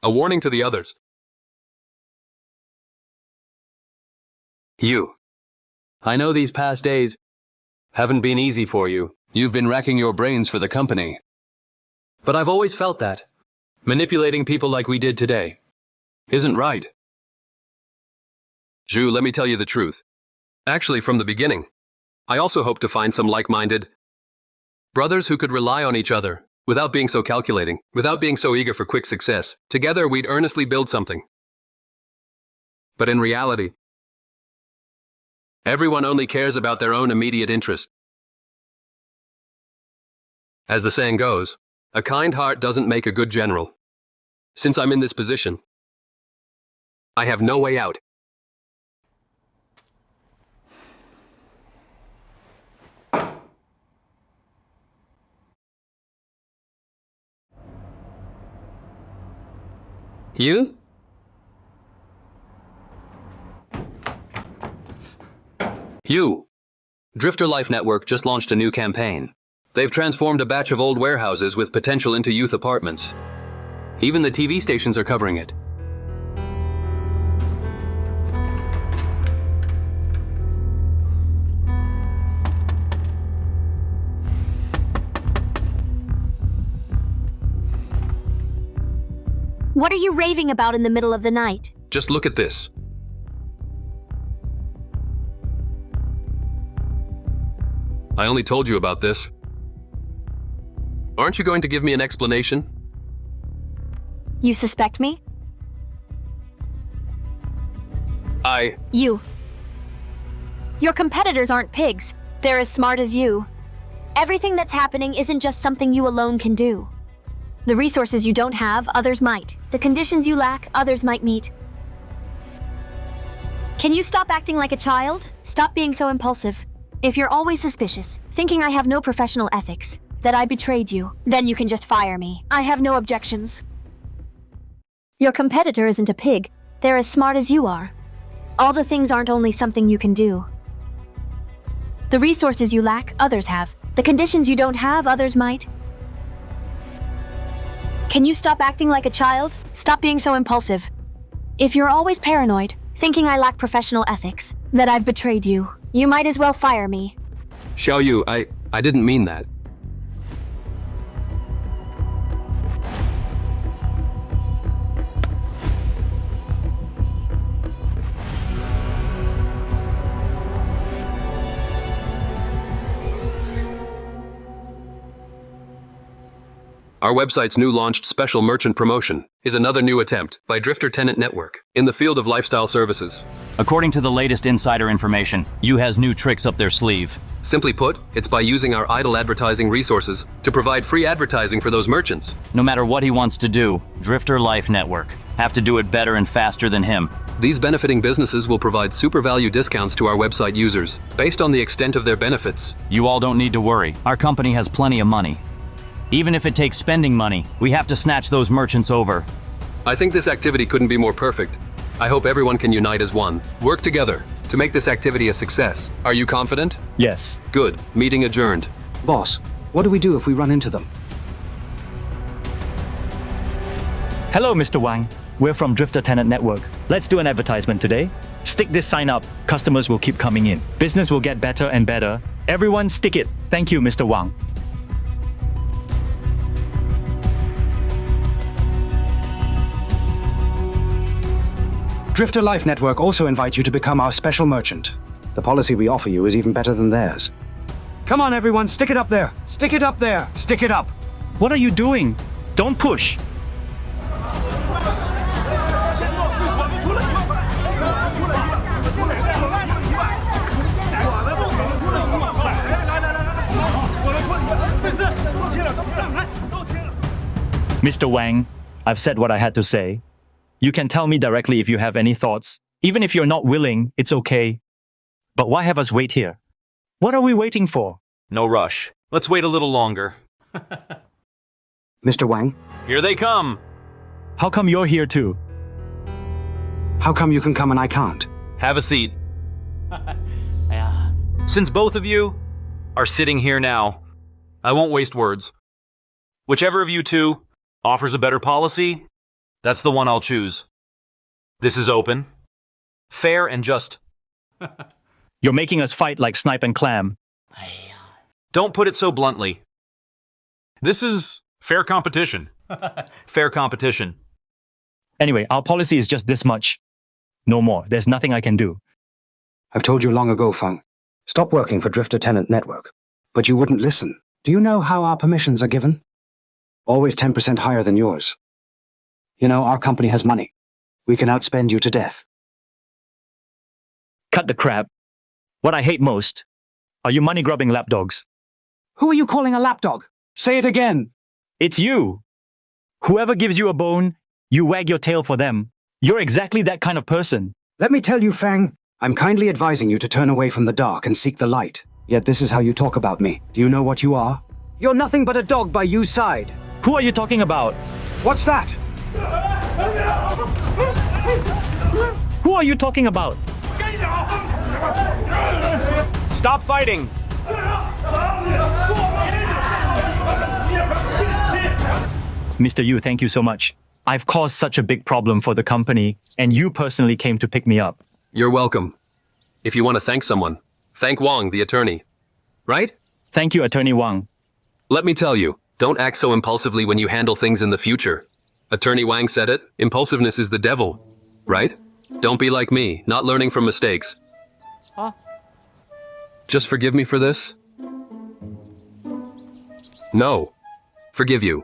A warning to the others. You. I know these past days haven't been easy for you. You've been racking your brains for the company. But I've always felt that manipulating people like we did today isn't right. Zhu, let me tell you the truth. Actually, from the beginning, I also hoped to find some like-minded brothers who could rely on each other without being so calculating, without being so eager for quick success. Together, we'd earnestly build something. But in reality, everyone only cares about their own immediate interest. As the saying goes, a kind heart doesn't make a good general. Since I'm in this position, I have no way out. You? You. Drifter Life Network just launched a new campaign. They've transformed a batch of old warehouses with potential into youth apartments. Even the TV stations are covering it. What are you raving about in the middle of the night? Just look at this. I only told you about this. Aren't you going to give me an explanation? You suspect me? You. Your competitors aren't pigs. They're as smart as you. Everything that's happening isn't just something you alone can do. The resources you don't have, others might. The conditions you lack, others might meet. Can you stop acting like a child? Stop being so impulsive. If you're always suspicious, thinking I have no professional ethics, that I betrayed you, then you can just fire me. I have no objections. Your competitor isn't a pig. They're as smart as you are. All the things aren't only something you can do. The resources you lack, others have. The conditions you don't have, others might. Can you stop acting like a child? Stop being so impulsive. If you're always paranoid, thinking I lack professional ethics, that I've betrayed you, you might as well fire me. Xiao Yu, I didn't mean that. Our website's new launched special merchant promotion is another new attempt by Drifter Tenant Network in the field of lifestyle services. According to the latest insider information, Yu has new tricks up their sleeve. Simply put, it's by using our idle advertising resources to provide free advertising for those merchants. No matter what he wants to do, Drifter Life Network have to do it better and faster than him. These benefiting businesses will provide super value discounts to our website users based on the extent of their benefits. You all don't need to worry. Our company has plenty of money. Even if it takes spending money, we have to snatch those merchants over. I think this activity couldn't be more perfect. I hope everyone can unite as one, work together, to make this activity a success. Are you confident? Yes. Good. Meeting adjourned. Boss, what do we do if we run into them? Hello, Mr. Wang. We're from Drifter Tenant Network. Let's do an advertisement today. Stick this sign up. Customers will keep coming in. Business will get better and better. Everyone stick it. Thank you, Mr. Wang. Drifter Life Network also invite you to become our special merchant. The policy we offer you is even better than theirs. Come on, everyone, stick it up there. Stick it up there. Stick it up. What are you doing? Don't push. Mr. Wang, I've said what I had to say. You can tell me directly if you have any thoughts. Even if you're not willing, it's okay. But why have us wait here? What are we waiting for? No rush. Let's wait a little longer. Mr. Wang? Here they come. How come you're here too? How come you can come and I can't? Have a seat. Since both of you are sitting here now, I won't waste words. Whichever of you two offers a better policy, that's the one I'll choose. This is open, fair, and just. You're making us fight like Snipe and Clam. Don't put it so bluntly. This is fair competition. Fair competition. Anyway, our policy is just this much. No more. There's nothing I can do. I've told you long ago, Feng. Stop working for Drifter Tenant Network. But you wouldn't listen. Do you know how our permissions are given? Always 10% higher than yours. You know, our company has money. We can outspend you to death. Cut the crap. What I hate most are you money-grubbing lapdogs. Who are you calling a lapdog? Say it again. It's you. Whoever gives you a bone, you wag your tail for them. You're exactly that kind of person. Let me tell you, Fang, I'm kindly advising you to turn away from the dark and seek the light. Yet this is how you talk about me. Do you know what you are? You're nothing but a dog by Yu's side. Who are you talking about? What's that? Who are you talking about? Stop fighting! Mr. Yu, thank you so much. I've caused such a big problem for the company, and you personally came to pick me up. You're welcome. If you want to thank someone, thank Wang, the attorney. Right? Thank you, Attorney Wang. Let me tell you, don't act so impulsively when you handle things in the future. Attorney Wang said it. Impulsiveness is the devil, right? Don't be like me, not learning from mistakes. Huh? Just forgive me for this? No. Forgive you.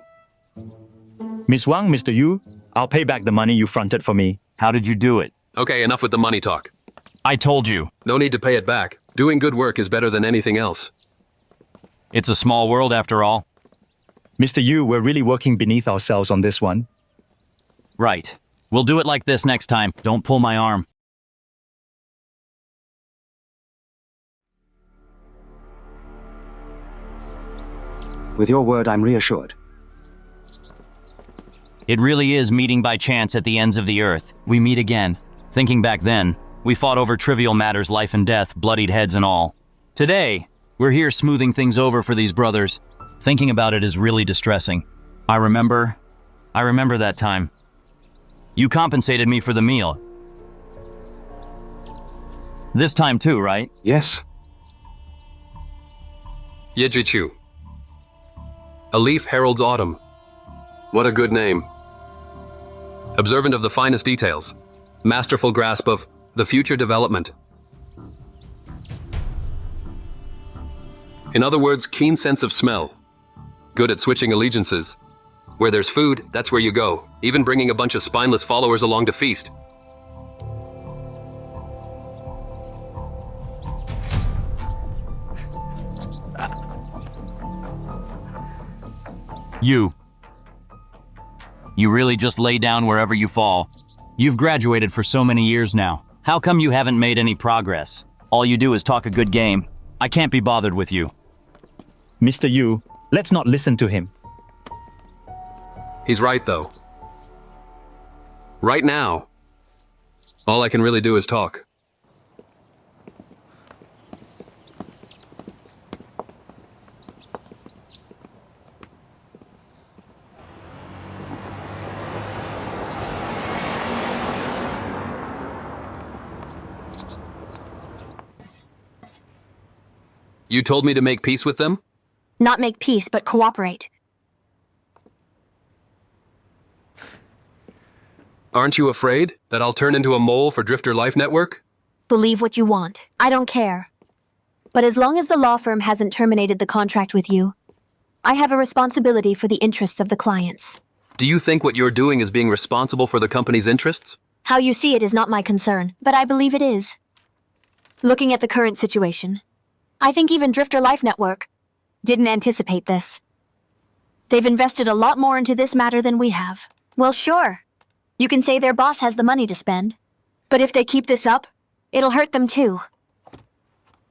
Miss Wang, Mr. Yu, I'll pay back the money you fronted for me. How did you do it? Okay, enough with the money talk. I told you. No need to pay it back. Doing good work is better than anything else. It's a small world after all. Mr. Yu, we're really working beneath ourselves on this one. Right. We'll do it like this next time. Don't pull my arm. With your word, I'm reassured. It really is meeting by chance at the ends of the earth. We meet again. Thinking back then, we fought over trivial matters, life and death, bloodied heads and all. Today, we're here smoothing things over for these brothers. Thinking about it is really distressing. I remember that time. You compensated me for the meal. This time too, right? Yes. Yejichu. A leaf heralds autumn. What a good name. Observant of the finest details. Masterful grasp of the future development. In other words, keen sense of smell. Good at switching allegiances. Where there's food, that's where you go, even bringing a bunch of spineless followers along to feast. You really just lay down wherever you fall. You've graduated for so many years now. How come you haven't made any progress? All you do is talk a good game. I can't be bothered with you. Mr. Yu, let's not listen to him. He's right, though. Right now, all I can really do is talk. You told me to make peace with them? Not make peace, but cooperate. Aren't you afraid that I'll turn into a mole for Drifter Life Network? Believe what you want. I don't care. But as long as the law firm hasn't terminated the contract with you, I have a responsibility for the interests of the clients. Do you think what you're doing is being responsible for the company's interests? How you see it is not my concern, but I believe it is. Looking at the current situation, I think even Drifter Life Network didn't anticipate this. They've invested a lot more into this matter than we have. Well, sure. You can say their boss has the money to spend. But if they keep this up, it'll hurt them too.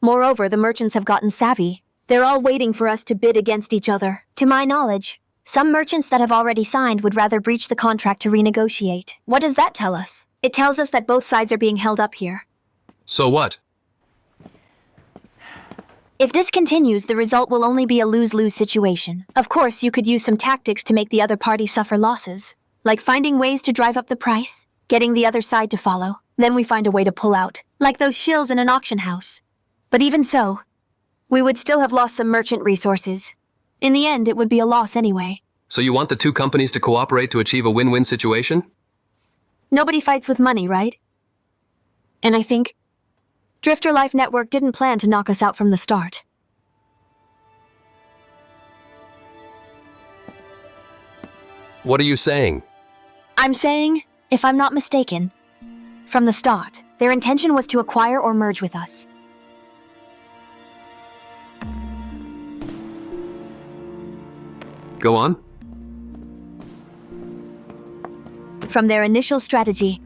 Moreover, the merchants have gotten savvy. They're all waiting for us to bid against each other. To my knowledge, some merchants that have already signed would rather breach the contract to renegotiate. What does that tell us? It tells us that both sides are being held up here. So what? If this continues, the result will only be a lose-lose situation. Of course, you could use some tactics to make the other party suffer losses, like finding ways to drive up the price, getting the other side to follow. Then we find a way to pull out, like those shills in an auction house. But even so, we would still have lost some merchant resources. In the end, it would be a loss anyway. So you want the two companies to cooperate to achieve a win-win situation? Nobody fights with money, right? And I think Drifter Life Network didn't plan to knock us out from the start. What are you saying? I'm saying, if I'm not mistaken, from the start, their intention was to acquire or merge with us. Go on. From their initial strategy,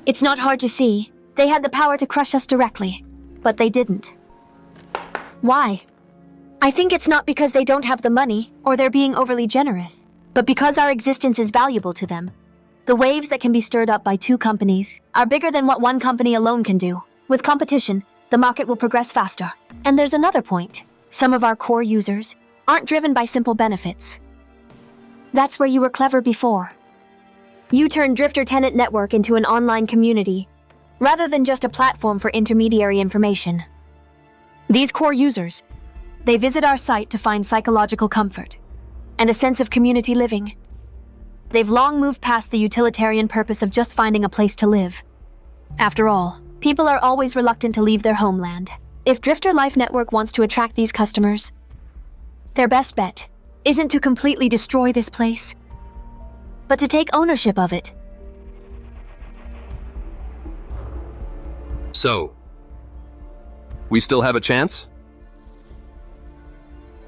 it's not hard to see. They had the power to crush us directly, but they didn't. Why? I think it's not because they don't have the money, or they're being overly generous, but because our existence is valuable to them. The waves that can be stirred up by two companies are bigger than what one company alone can do. With competition, the market will progress faster. And there's another point. Some of our core users aren't driven by simple benefits. That's where you were clever before. You turned Drifter Tenant Network into an online community, rather than just a platform for intermediary information. These core users, they visit our site to find psychological comfort and a sense of community living. They've long moved past the utilitarian purpose of just finding a place to live. After all, people are always reluctant to leave their homeland. If Drifter Life Network wants to attract these customers, their best bet isn't to completely destroy this place, but to take ownership of it. So, we still have a chance?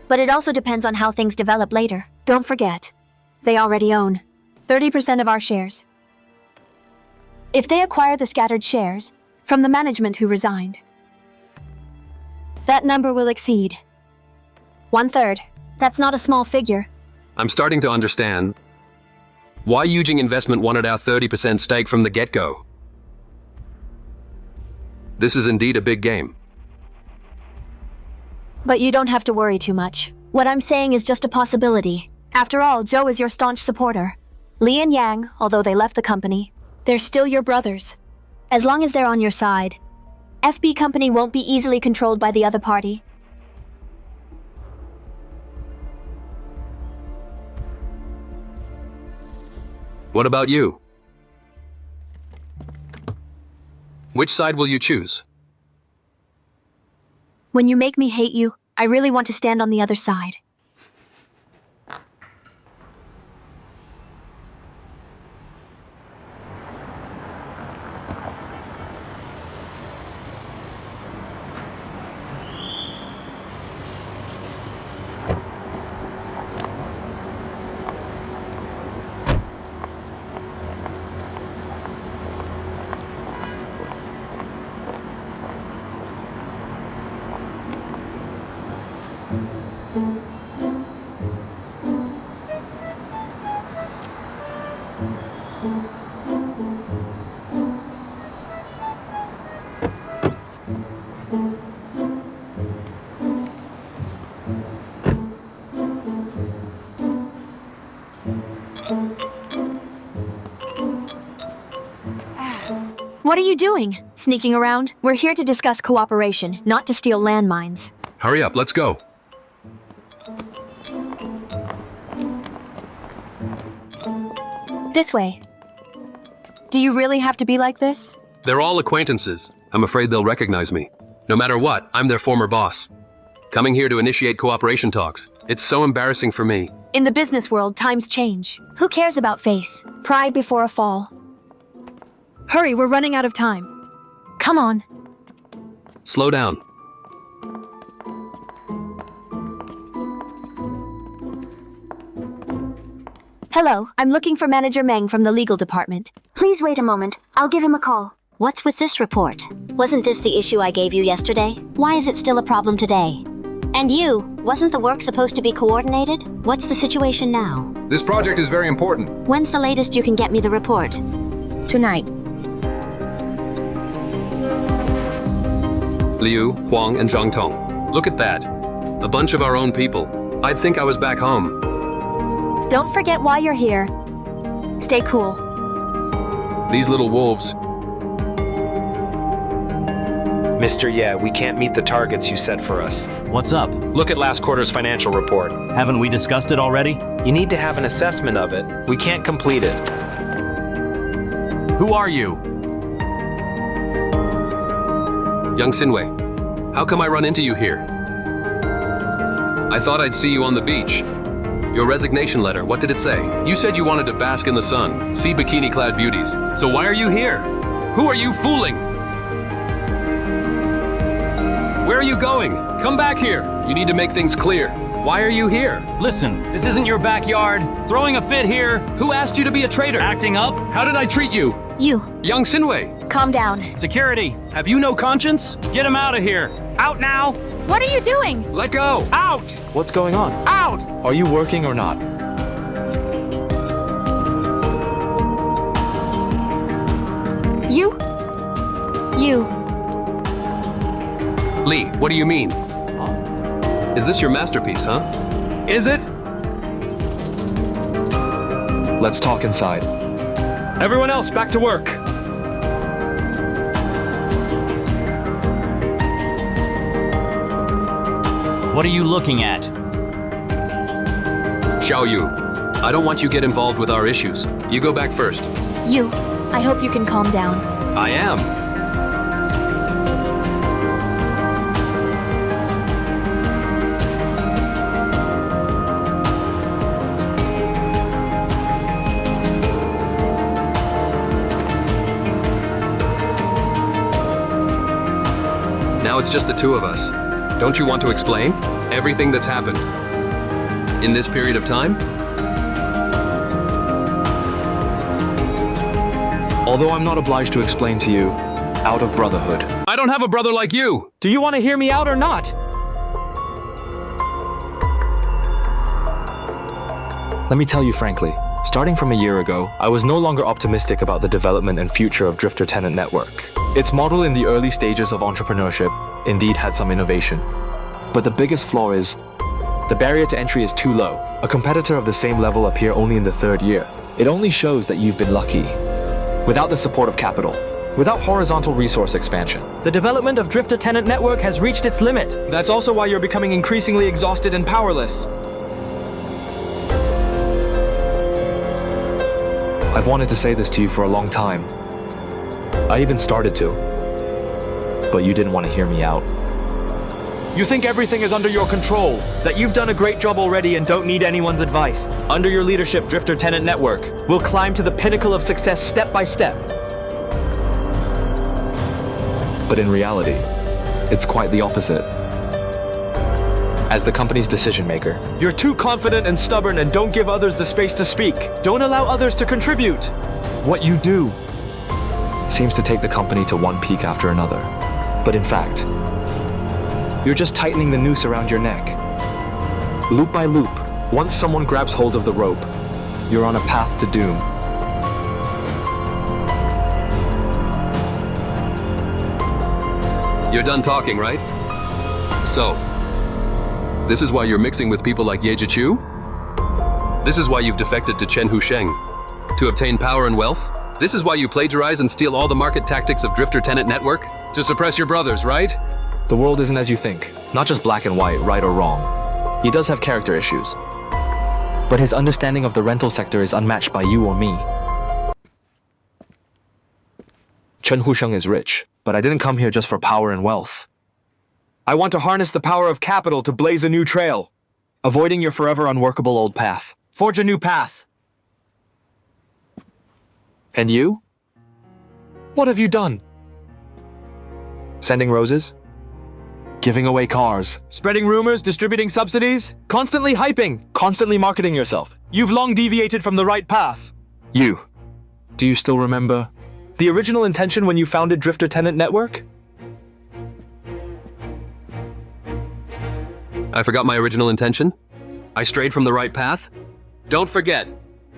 But it also depends on how things develop later. Don't forget, they already own 30% of our shares. If they acquire the scattered shares from the management who resigned, that number will exceed 1/3. That's not a small figure. I'm starting to understand why Yujing Investment wanted our 30% stake from the get-go. This is indeed a big game. But you don't have to worry too much. What I'm saying is just a possibility. After all, Zhou is your staunch supporter. Li and Yang, although they left the company, they're still your brothers. As long as they're on your side, FB Company won't be easily controlled by the other party. What about you? Which side will you choose? When you make me hate you, I really want to stand on the other side. What are you doing? Sneaking around? We're here to discuss cooperation, not to steal landmines. Hurry up, let's go. This way. Do you really have to be like this? They're all acquaintances. I'm afraid they'll recognize me. No matter what, I'm their former boss. Coming here to initiate cooperation talks. It's so embarrassing for me. In the business world, times change. Who cares about face? Pride before a fall. Hurry, we're running out of time. Come on. Slow down. Hello, I'm looking for Manager Meng from the legal department. Please wait a moment. I'll give him a call. What's with this report? Wasn't this the issue I gave you yesterday? Why is it still a problem today? And you, wasn't the work supposed to be coordinated? What's the situation now? This project is very important. When's the latest you can get me the report? Tonight. Liu, Huang, and Zhang Tong. Look at that. A bunch of our own people. I'd think I was back home. Don't forget why you're here. Stay cool. These little wolves. Mr. Ye, we can't meet the targets you set for us. What's up? Look at last quarter's financial report. Haven't we discussed it already? You need to have an assessment of it. We can't complete it. Who are you? Young Sinwei, how come I run into you here? I thought I'd see you on the beach. Your resignation letter, what did it say? You said you wanted to bask in the sun, see bikini-clad beauties. So why are you here? Who are you fooling? Where are you going? Come back here. You need to make things clear. Why are you here? Listen, this isn't your backyard. Throwing a fit here. Who asked you to be a traitor? Acting up? How did I treat you? You. Young Sinwei. Calm down. Security. Have you no conscience? Get him out of here. Out now. What are you doing? Let go. Out. What's going on? Out. Are you working or not? You? Lee, what do you mean? Is this your masterpiece, huh? Is it? Let's talk inside. Everyone else, back to work. What are you looking at? Xiao Yu. I don't want you get involved with our issues. You go back first. You, I hope you can calm down. I am. Now it's just the two of us. Don't you want to explain everything that's happened in this period of time? Although I'm not obliged to explain to you, out of brotherhood. I don't have a brother like you! Do you want to hear me out or not? Let me tell you frankly, starting from a year ago, I was no longer optimistic about the development and future of Drifter Tenant Network. Its model in the early stages of entrepreneurship indeed had some innovation. But the biggest flaw is, the barrier to entry is too low. A competitor of the same level appear only in the third year. It only shows that you've been lucky. Without the support of capital, without horizontal resource expansion. The development of Drifter Tenant Network has reached its limit. That's also why you're becoming increasingly exhausted and powerless. I've wanted to say this to you for a long time. I even started to. But you didn't want to hear me out. You think everything is under your control, that you've done a great job already and don't need anyone's advice. Under your leadership, Drifter Tenant Network will climb to the pinnacle of success step by step. But in reality, it's quite the opposite. As the company's decision maker, You're too confident and stubborn and don't give others the space to speak. Don't allow others to contribute. What you do seems to take the company to one peak after another. But in fact, you're just tightening the noose around your neck. Loop by loop, once someone grabs hold of the rope, you're on a path to doom. You're done talking, right? So, this is why you're mixing with people like Ye Zhiqiu? This is why you've defected to Chen Husheng? To obtain power and wealth? This is why you plagiarize and steal all the market tactics of Drifter Tenant Network? To suppress your brothers, right? The world isn't as you think. Not just black and white, right or wrong. He does have character issues. But his understanding of the rental sector is unmatched by you or me. Chen Husheng is rich, but I didn't come here just for power and wealth. I want to harness the power of capital to blaze a new trail, avoiding your forever unworkable old path. Forge a new path. And you? What have you done? Sending roses? Giving away cars? Spreading rumors, distributing subsidies, constantly hyping, constantly marketing yourself. You've long deviated from the right path. You. Do you still remember the original intention when you founded Drifter Tenant Network? I forgot my original intention? I strayed from the right path? Don't forget,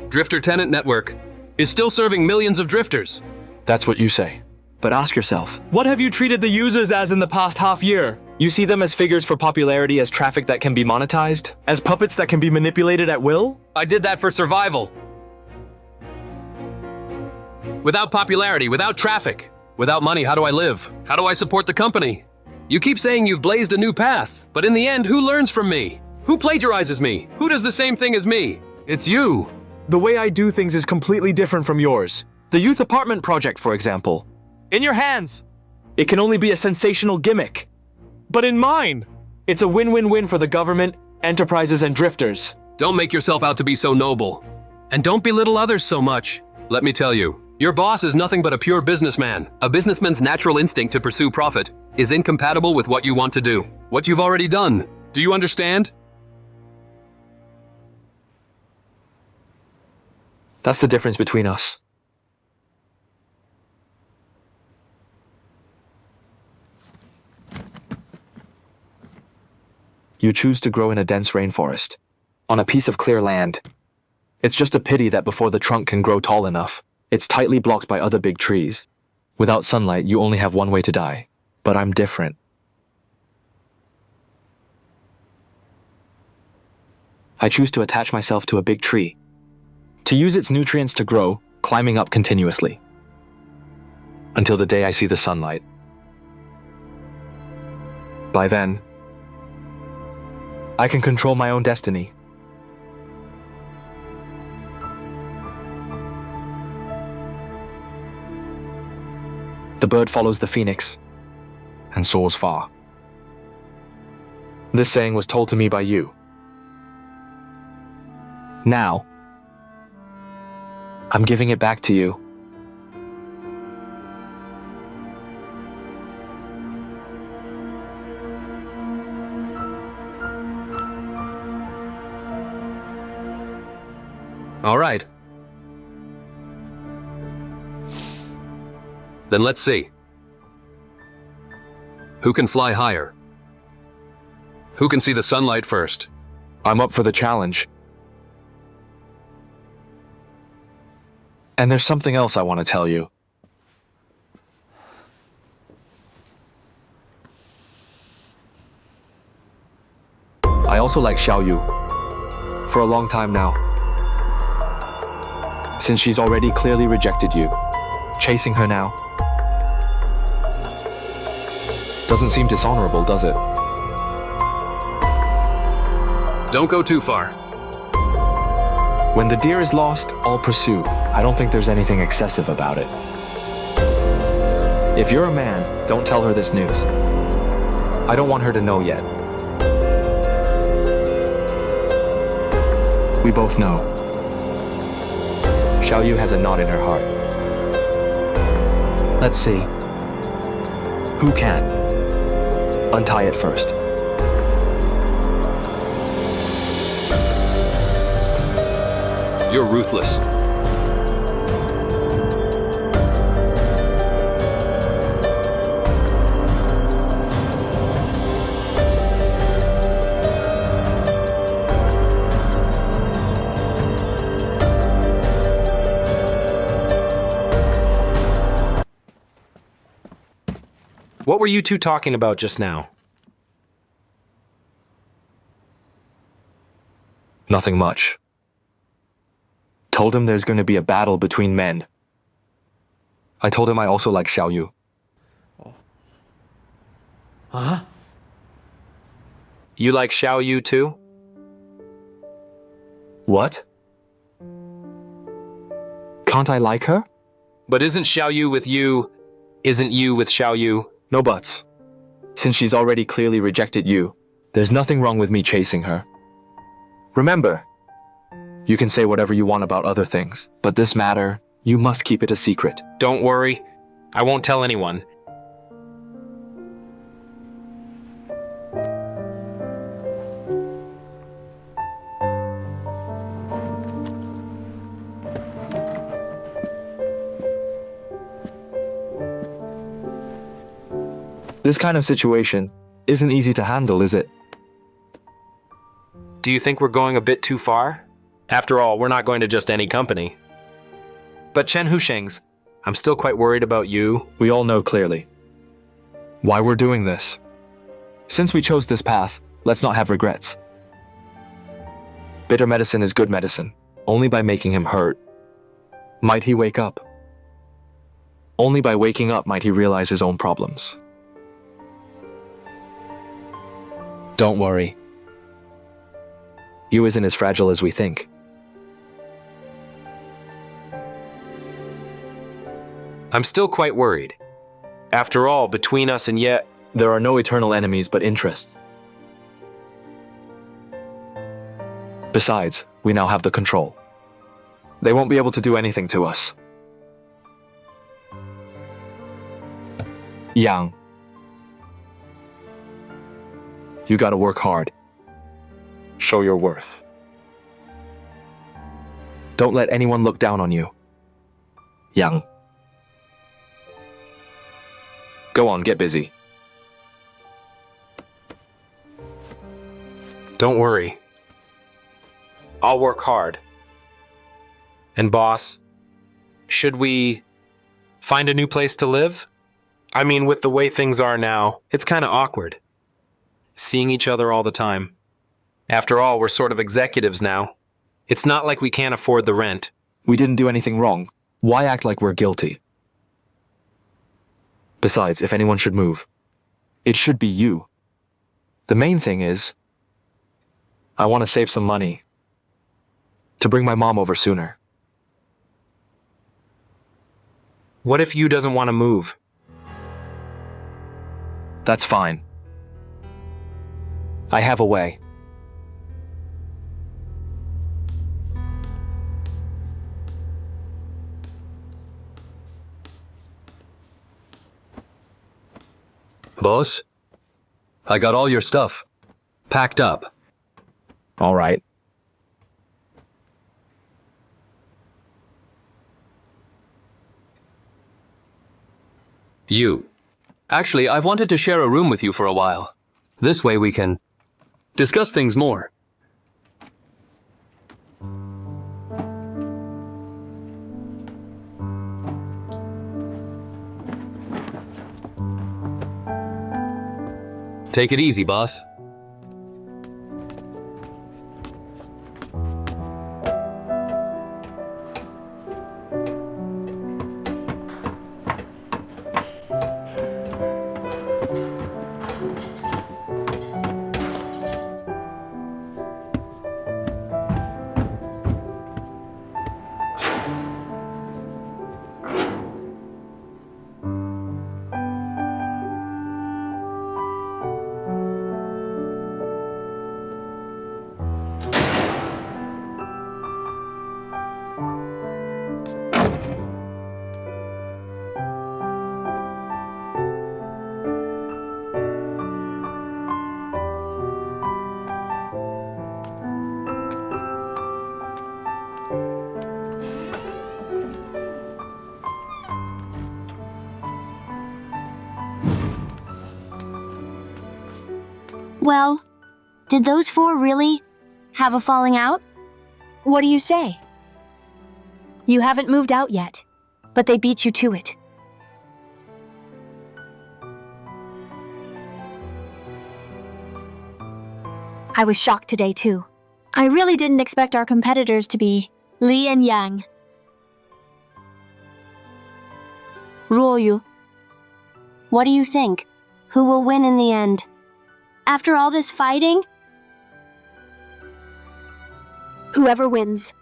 Drifter Tenant Network is still serving millions of drifters. That's what you say. But ask yourself, what have you treated the users as in the past half year? You see them as figures for popularity, as traffic that can be monetized? As puppets that can be manipulated at will? I did that for survival. Without popularity, without traffic, without money, how do I live? How do I support the company? You keep saying you've blazed a new path, but in the end, who learns from me? Who plagiarizes me? Who does the same thing as me? It's you. The way I do things is completely different from yours. The youth apartment project, for example. In your hands, it can only be a sensational gimmick. But in mine, it's a win-win-win for the government, enterprises, and drifters. Don't make yourself out to be so noble. And don't belittle others so much. Let me tell you, your boss is nothing but a pure businessman. A businessman's natural instinct to pursue profit is incompatible with what you want to do. What you've already done. Do you understand? That's the difference between us. You choose to grow in a dense rainforest, on a piece of clear land. It's just a pity that before the trunk can grow tall enough, it's tightly blocked by other big trees. Without sunlight, you only have one way to die. But I'm different. I choose to attach myself to a big tree, to use its nutrients to grow, climbing up continuously, until the day I see the sunlight. By then, I can control my own destiny. The bird follows the phoenix and soars far. This saying was told to me by you. Now, I'm giving it back to you. All right. Then let's see. Who can fly higher? Who can see the sunlight first? I'm up for the challenge. And there's something else I want to tell you. I also like Xiao Yu for a long time now. Since she's already clearly rejected you, chasing her now doesn't seem dishonorable, does it? Don't go too far. When the deer is lost, all pursue. I don't think there's anything excessive about it. If you're a man, don't tell her this news. I don't want her to know yet. We both know. Xiao Yu has a knot in her heart. Let's see. Who can? Untie it first. You're ruthless. What were you two talking about just now? Nothing much. Told him there's going to be a battle between men. I told him I also like Xiao Yu. Huh? You like Xiao Yu too? What? Can't I like her? But isn't Xiao Yu with you? Isn't you with Xiao Yu? No buts. Since she's already clearly rejected you, there's nothing wrong with me chasing her. Remember, you can say whatever you want about other things, but this matter, you must keep it a secret. Don't worry, I won't tell anyone. This kind of situation isn't easy to handle, is it? Do you think we're going a bit too far? After all, we're not going to just any company. But Chen Husheng's, I'm still quite worried about you. We all know clearly why we're doing this. Since we chose this path, let's not have regrets. Bitter medicine is good medicine. Only by making him hurt might he wake up. Only by waking up might he realize his own problems. Don't worry. Yu isn't as fragile as we think. I'm still quite worried. After all, between us and yet, there are no eternal enemies but interests. Besides, we now have the control. They won't be able to do anything to us. Yang, you gotta work hard. Show your worth. Don't let anyone look down on you. Yang. Go on, get busy. Don't worry. I'll work hard. And boss, should we find a new place to live? I mean, with the way things are now, it's kind of awkward. Seeing each other all the time. After all, we're sort of executives now. It's not like we can't afford the rent. We didn't do anything wrong. Why act like we're guilty? Besides, if anyone should move, it should be you. The main thing is, I want to save some money to bring my mom over sooner. What if Yu doesn't want to move? That's fine. I have a way. Boss? I got all your stuff. Packed up. All right. You. Actually, I've wanted to share a room with you for a while. This way we can discuss things more. Take it easy, boss. Well, did those four really have a falling out? What do you say? You haven't moved out yet, but they beat you to it. I was shocked today, too. I really didn't expect our competitors to be Li and Yang. Ruo Yu, what do you think? Who will win in the end? After all this fighting? Whoever wins.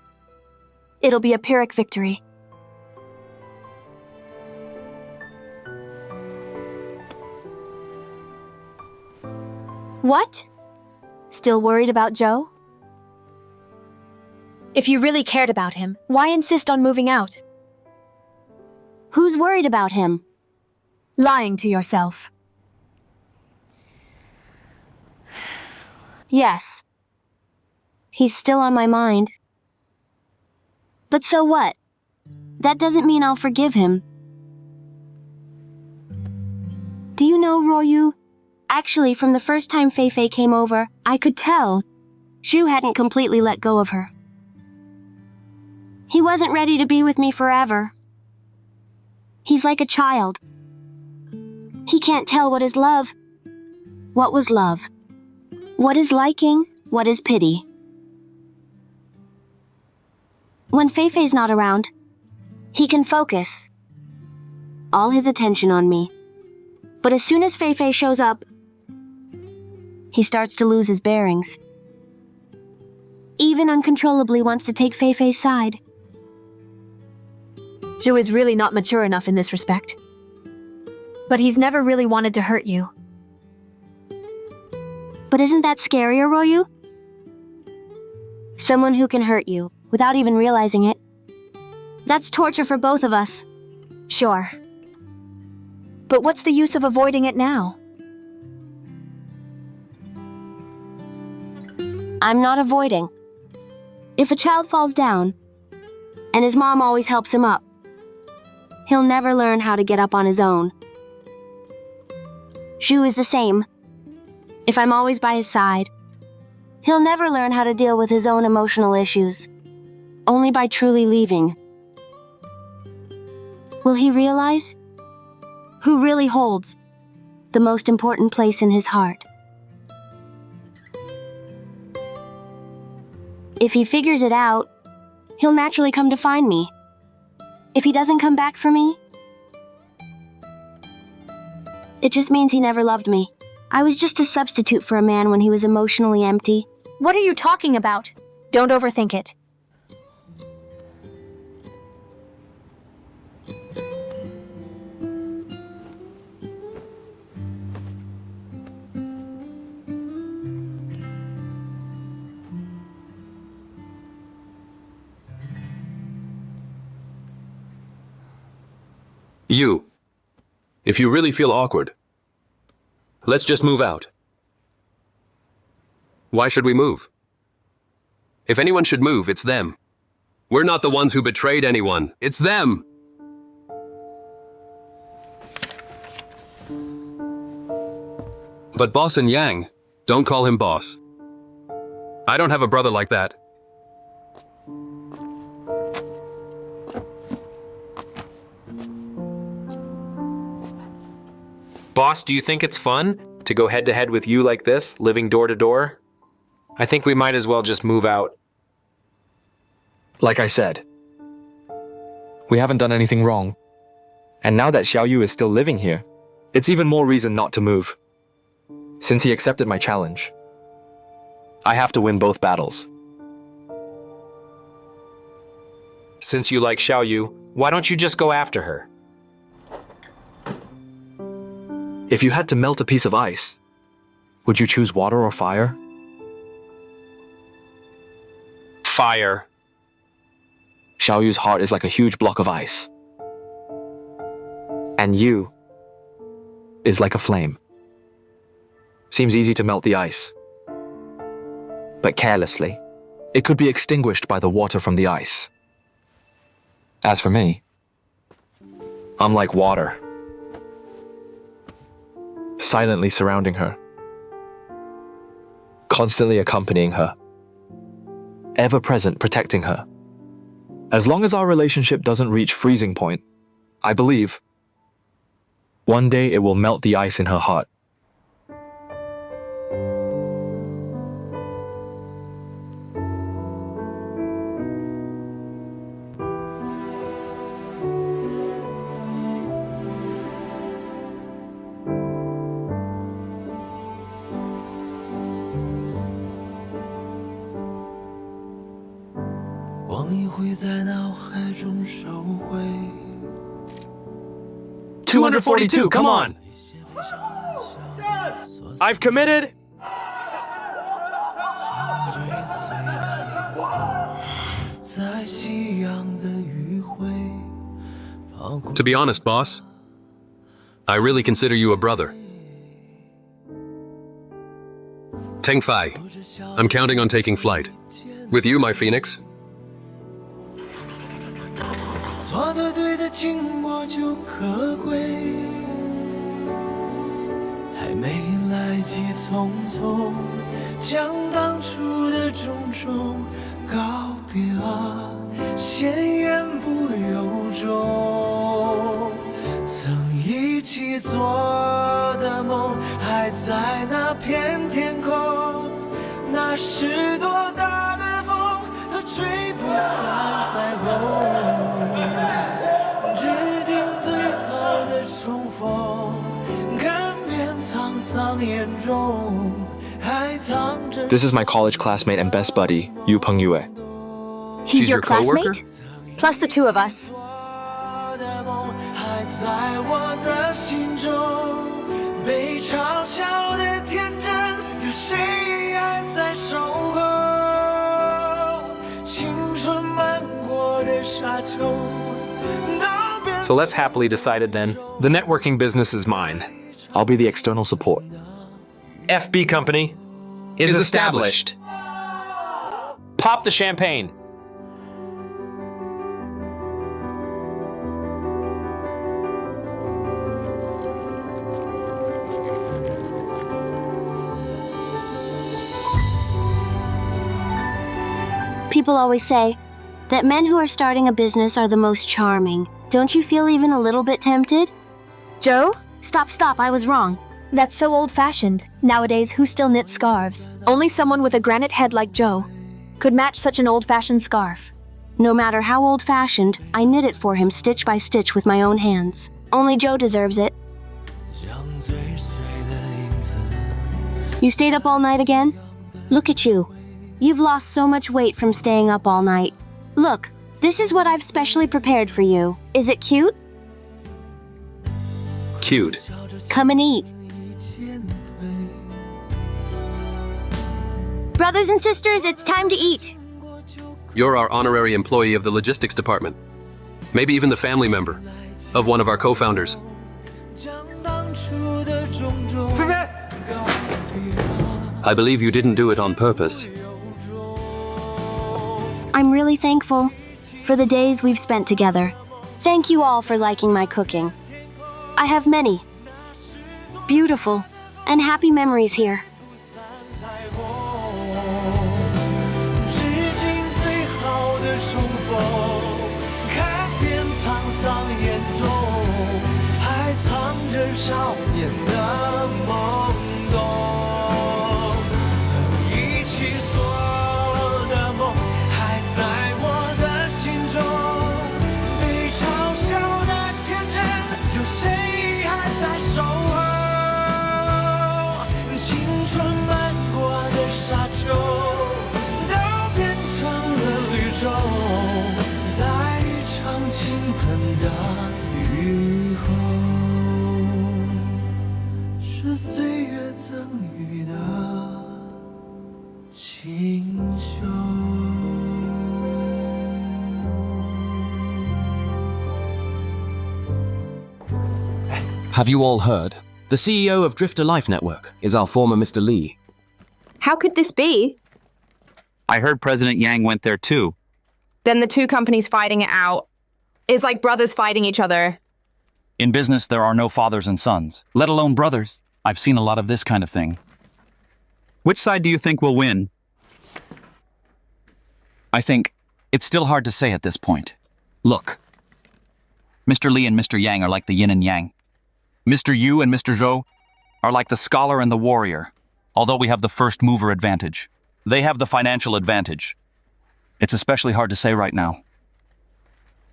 It'll be a Pyrrhic victory. What? Still worried about Joe? If you really cared about him, why insist on moving out? Who's worried about him? Lying to yourself. Yes. He's still on my mind. But so what? That doesn't mean I'll forgive him. Do you know, Ruo Yu? Actually, from the first time Fei Fei came over, I could tell Xu hadn't completely let go of her. He wasn't ready to be with me forever. He's like a child. He can't tell what is love. What was love? What is liking? What is pity? When Fei Fei's not around, he can focus all his attention on me. But as soon as Fei Fei shows up, he starts to lose his bearings. Even uncontrollably wants to take Fei Fei's side. Zhu is really not mature enough in this respect. But he's never really wanted to hurt you. But isn't that scarier, Ruo Yu? Someone who can hurt you without even realizing it. That's torture for both of us. Sure. But what's the use of avoiding it now? I'm not avoiding. If a child falls down, and his mom always helps him up, he'll never learn how to get up on his own. Xu is the same. If I'm always by his side, he'll never learn how to deal with his own emotional issues. Only by truly leaving will he realize who really holds the most important place in his heart. If he figures it out, he'll naturally come to find me. If he doesn't come back for me, it just means he never loved me. I was just a substitute for a man when he was emotionally empty. What are you talking about? Don't overthink it. You. If you really feel awkward, let's just move out. Why should we move? If anyone should move, it's them. We're not the ones who betrayed anyone. It's them. But Boss and Yang, don't call him boss. I don't have a brother like that. Boss, do you think it's fun to go head-to-head with you like this, living door to door? I think we might as well just move out. Like I said, we haven't done anything wrong. And now that Xiao Yu is still living here, it's even more reason not to move. Since he accepted my challenge, I have to win both battles. Since you like Xiao Yu, why don't you just go after her? If you had to melt a piece of ice, would you choose water or fire? Fire. Xiao Yu's heart is like a huge block of ice. And you is like a flame. Seems easy to melt the ice. But carelessly, it could be extinguished by the water from the ice. As for me, I'm like water, silently surrounding her, constantly accompanying her, ever present protecting her. As long as our relationship doesn't reach freezing point, I believe one day it will melt the ice in her heart. $242, come on! I've committed! To be honest, boss, I really consider you a brother. Teng Fai, I'm counting on taking flight. With you, my phoenix. 做的对的经过就可贵，还没来及匆匆将当初的种种告别啊，先言不由衷。曾一起做的梦还在那片天空，那是多大的风都吹不散彩虹。 致敬最好的重逢，看遍沧桑眼中，还藏着。 This is my college classmate and best buddy, Yu Pen Yue. He's your classmate? Plus the two of us. 还在我的心中，被嘲笑的天真，有谁还在守候？青春漫过的沙丘。 So let's happily decide it then. The networking business is mine. I'll be the external support. FB Company is established. Pop the champagne. People always say that men who are starting a business are the most charming. Don't you feel even a little bit tempted? Joe? Stop, I was wrong. That's so old-fashioned. Nowadays, who still knits scarves? Only someone with a granite head like Joe could match such an old-fashioned scarf. No matter how old-fashioned, I knit it for him stitch by stitch with my own hands. Only Joe deserves it. You stayed up all night again? Look at you. You've lost so much weight from staying up all night. Look, this is what I've specially prepared for you. Is it cute? Cute. Come and eat. Brothers and sisters, it's time to eat. You're our honorary employee of the logistics department. Maybe even the family member. of one of our co-founders. I believe you didn't do it on purpose. I'm really thankful for the days we've spent together. Thank you all for liking my cooking. I have many beautiful and happy memories here. 致敬最好的重逢，看遍沧桑眼中，还藏着少年的懵懂。曾一起做的梦，还在我的心中。被嘲笑的天真，有谁还在守候？青春漫过的沙丘，都变成了绿洲，在一场倾盆大雨后，是岁月赠予的清秀。 Have you all heard? The CEO of Drifter Life Network is our former Mr. Lee. How could this be? I heard President Yang went there too. Then the two companies fighting it out is like brothers fighting each other. In business, there are no fathers and sons, let alone brothers. I've seen a lot of this kind of thing. Which side do you think will win? I think it's still hard to say at this point. Look, Mr. Lee and Mr. Yang are like the yin and yang. Mr. Yu and Mr. Zhou are like the scholar and the warrior, although we have the first mover advantage. They have the financial advantage. It's especially hard to say right now.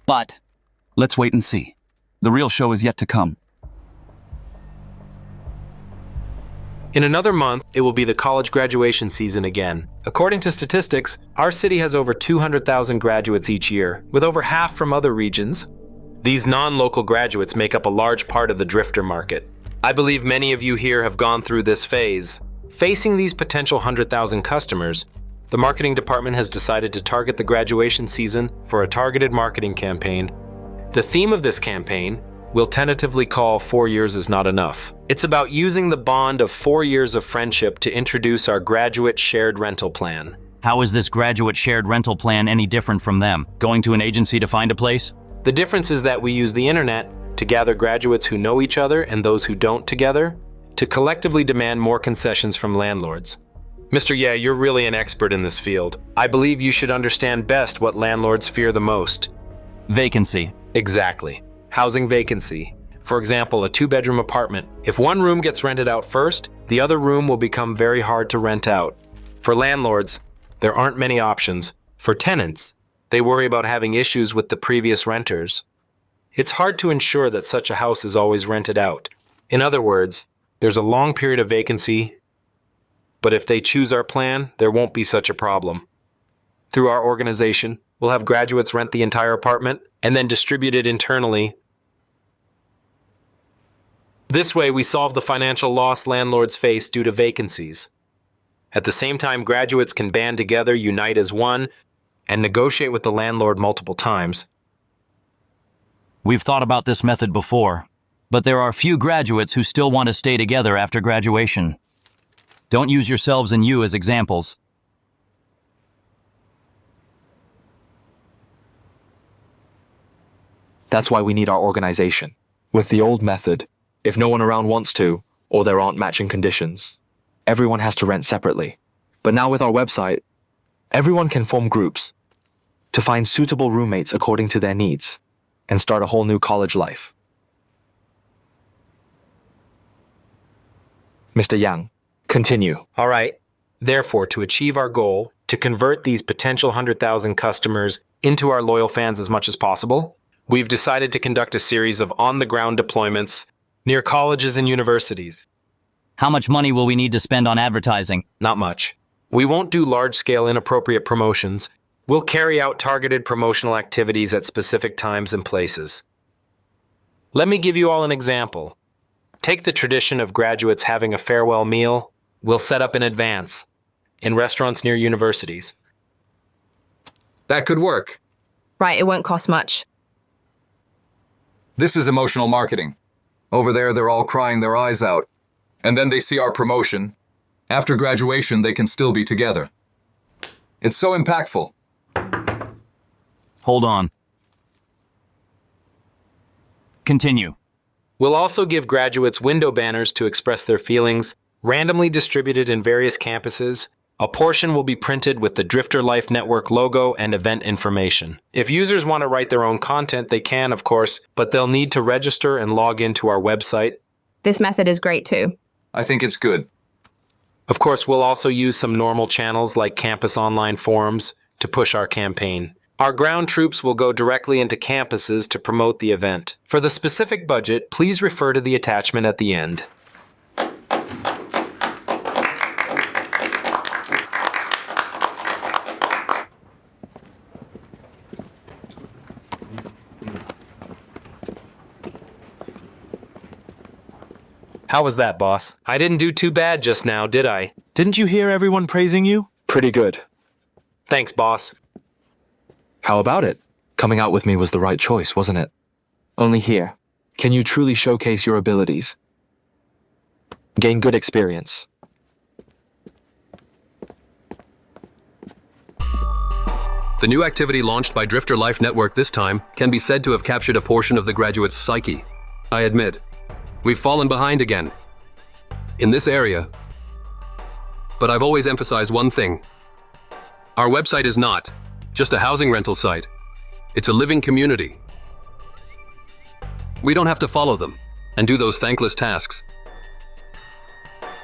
But let's wait and see. The real show is yet to come. In another month, it will be the college graduation season again. According to statistics, our city has over 200,000 graduates each year, with over half from other regions. These non-local graduates make up a large part of the drifter market. I believe many of you here have gone through this phase. Facing these potential 100,000 customers, the marketing department has decided to target the graduation season for a targeted marketing campaign. The theme of this campaign we'll tentatively call 4 years is not enough. It's about using the bond of 4 years of friendship to introduce our graduate shared rental plan. How is this graduate shared rental plan any different from them? Going to an agency to find a place? The difference is that we use the internet to gather graduates who know each other and those who don't together to collectively demand more concessions from landlords. Mr. Ye, you're really an expert in this field. I believe you should understand best what landlords fear the most. Vacancy. Exactly. Housing vacancy. For example, a 2-bedroom apartment. If one room gets rented out first, the other room will become very hard to rent out. For landlords, there aren't many options. For tenants, they worry about having issues with the previous renters. It's hard to ensure that such a house is always rented out. In other words, there's a long period of vacancy, but if they choose our plan, there won't be such a problem. Through our organization, we'll have graduates rent the entire apartment and then distribute it internally. This way, we solve the financial loss landlords face due to vacancies. At the same time, graduates can band together, unite as one, and negotiate with the landlord multiple times. We've thought about this method before, but there are few graduates who still want to stay together after graduation. Don't use yourselves and you as examples. That's why we need our organization. With the old method, if no one around wants to, or there aren't matching conditions, everyone has to rent separately. But now with our website, everyone can form groups to find suitable roommates according to their needs and start a whole new college life. Mr. Yang, continue. All right. Therefore, to achieve our goal, to convert these potential 100,000 customers into our loyal fans as much as possible, we've decided to conduct a series of on-the-ground deployments near colleges and universities. How much money will we need to spend on advertising? Not much. We won't do large-scale inappropriate promotions. We'll carry out targeted promotional activities at specific times and places. Let me give you all an example. Take the tradition of graduates having a farewell meal. We'll set up in advance in restaurants near universities. That could work. Right, it won't cost much. This is emotional marketing. Over there, they're all crying their eyes out. And then they see our promotion. After graduation, they can still be together. It's so impactful. Hold on. Continue. We'll also give graduates window banners to express their feelings, randomly distributed in various campuses. A portion will be printed with the Drifter Life Network logo and event information. If users want to write their own content, they can, of course, but they'll need to register and log into our website. This method is great too. I think it's good. Of course, we'll also use some normal channels like campus online forums to push our campaign. Our ground troops will go directly into campuses to promote the event. For the specific budget, please refer to the attachment at the end. How was that, boss? I didn't do too bad just now, did I? Didn't you hear everyone praising you? Pretty good. Thanks, boss. How about it? Coming out with me was the right choice, wasn't it? Only here, can you truly showcase your abilities? Gain good experience. The new activity launched by Drifter Life Network this time can be said to have captured a portion of the graduate's psyche. I admit, we've fallen behind again in this area. But I've always emphasized one thing. Our website is not just a housing rental site. It's a living community. We don't have to follow them and do those thankless tasks.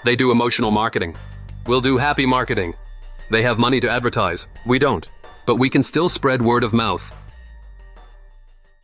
They do emotional marketing. We'll do happy marketing. They have money to advertise. We don't. But we can still spread word of mouth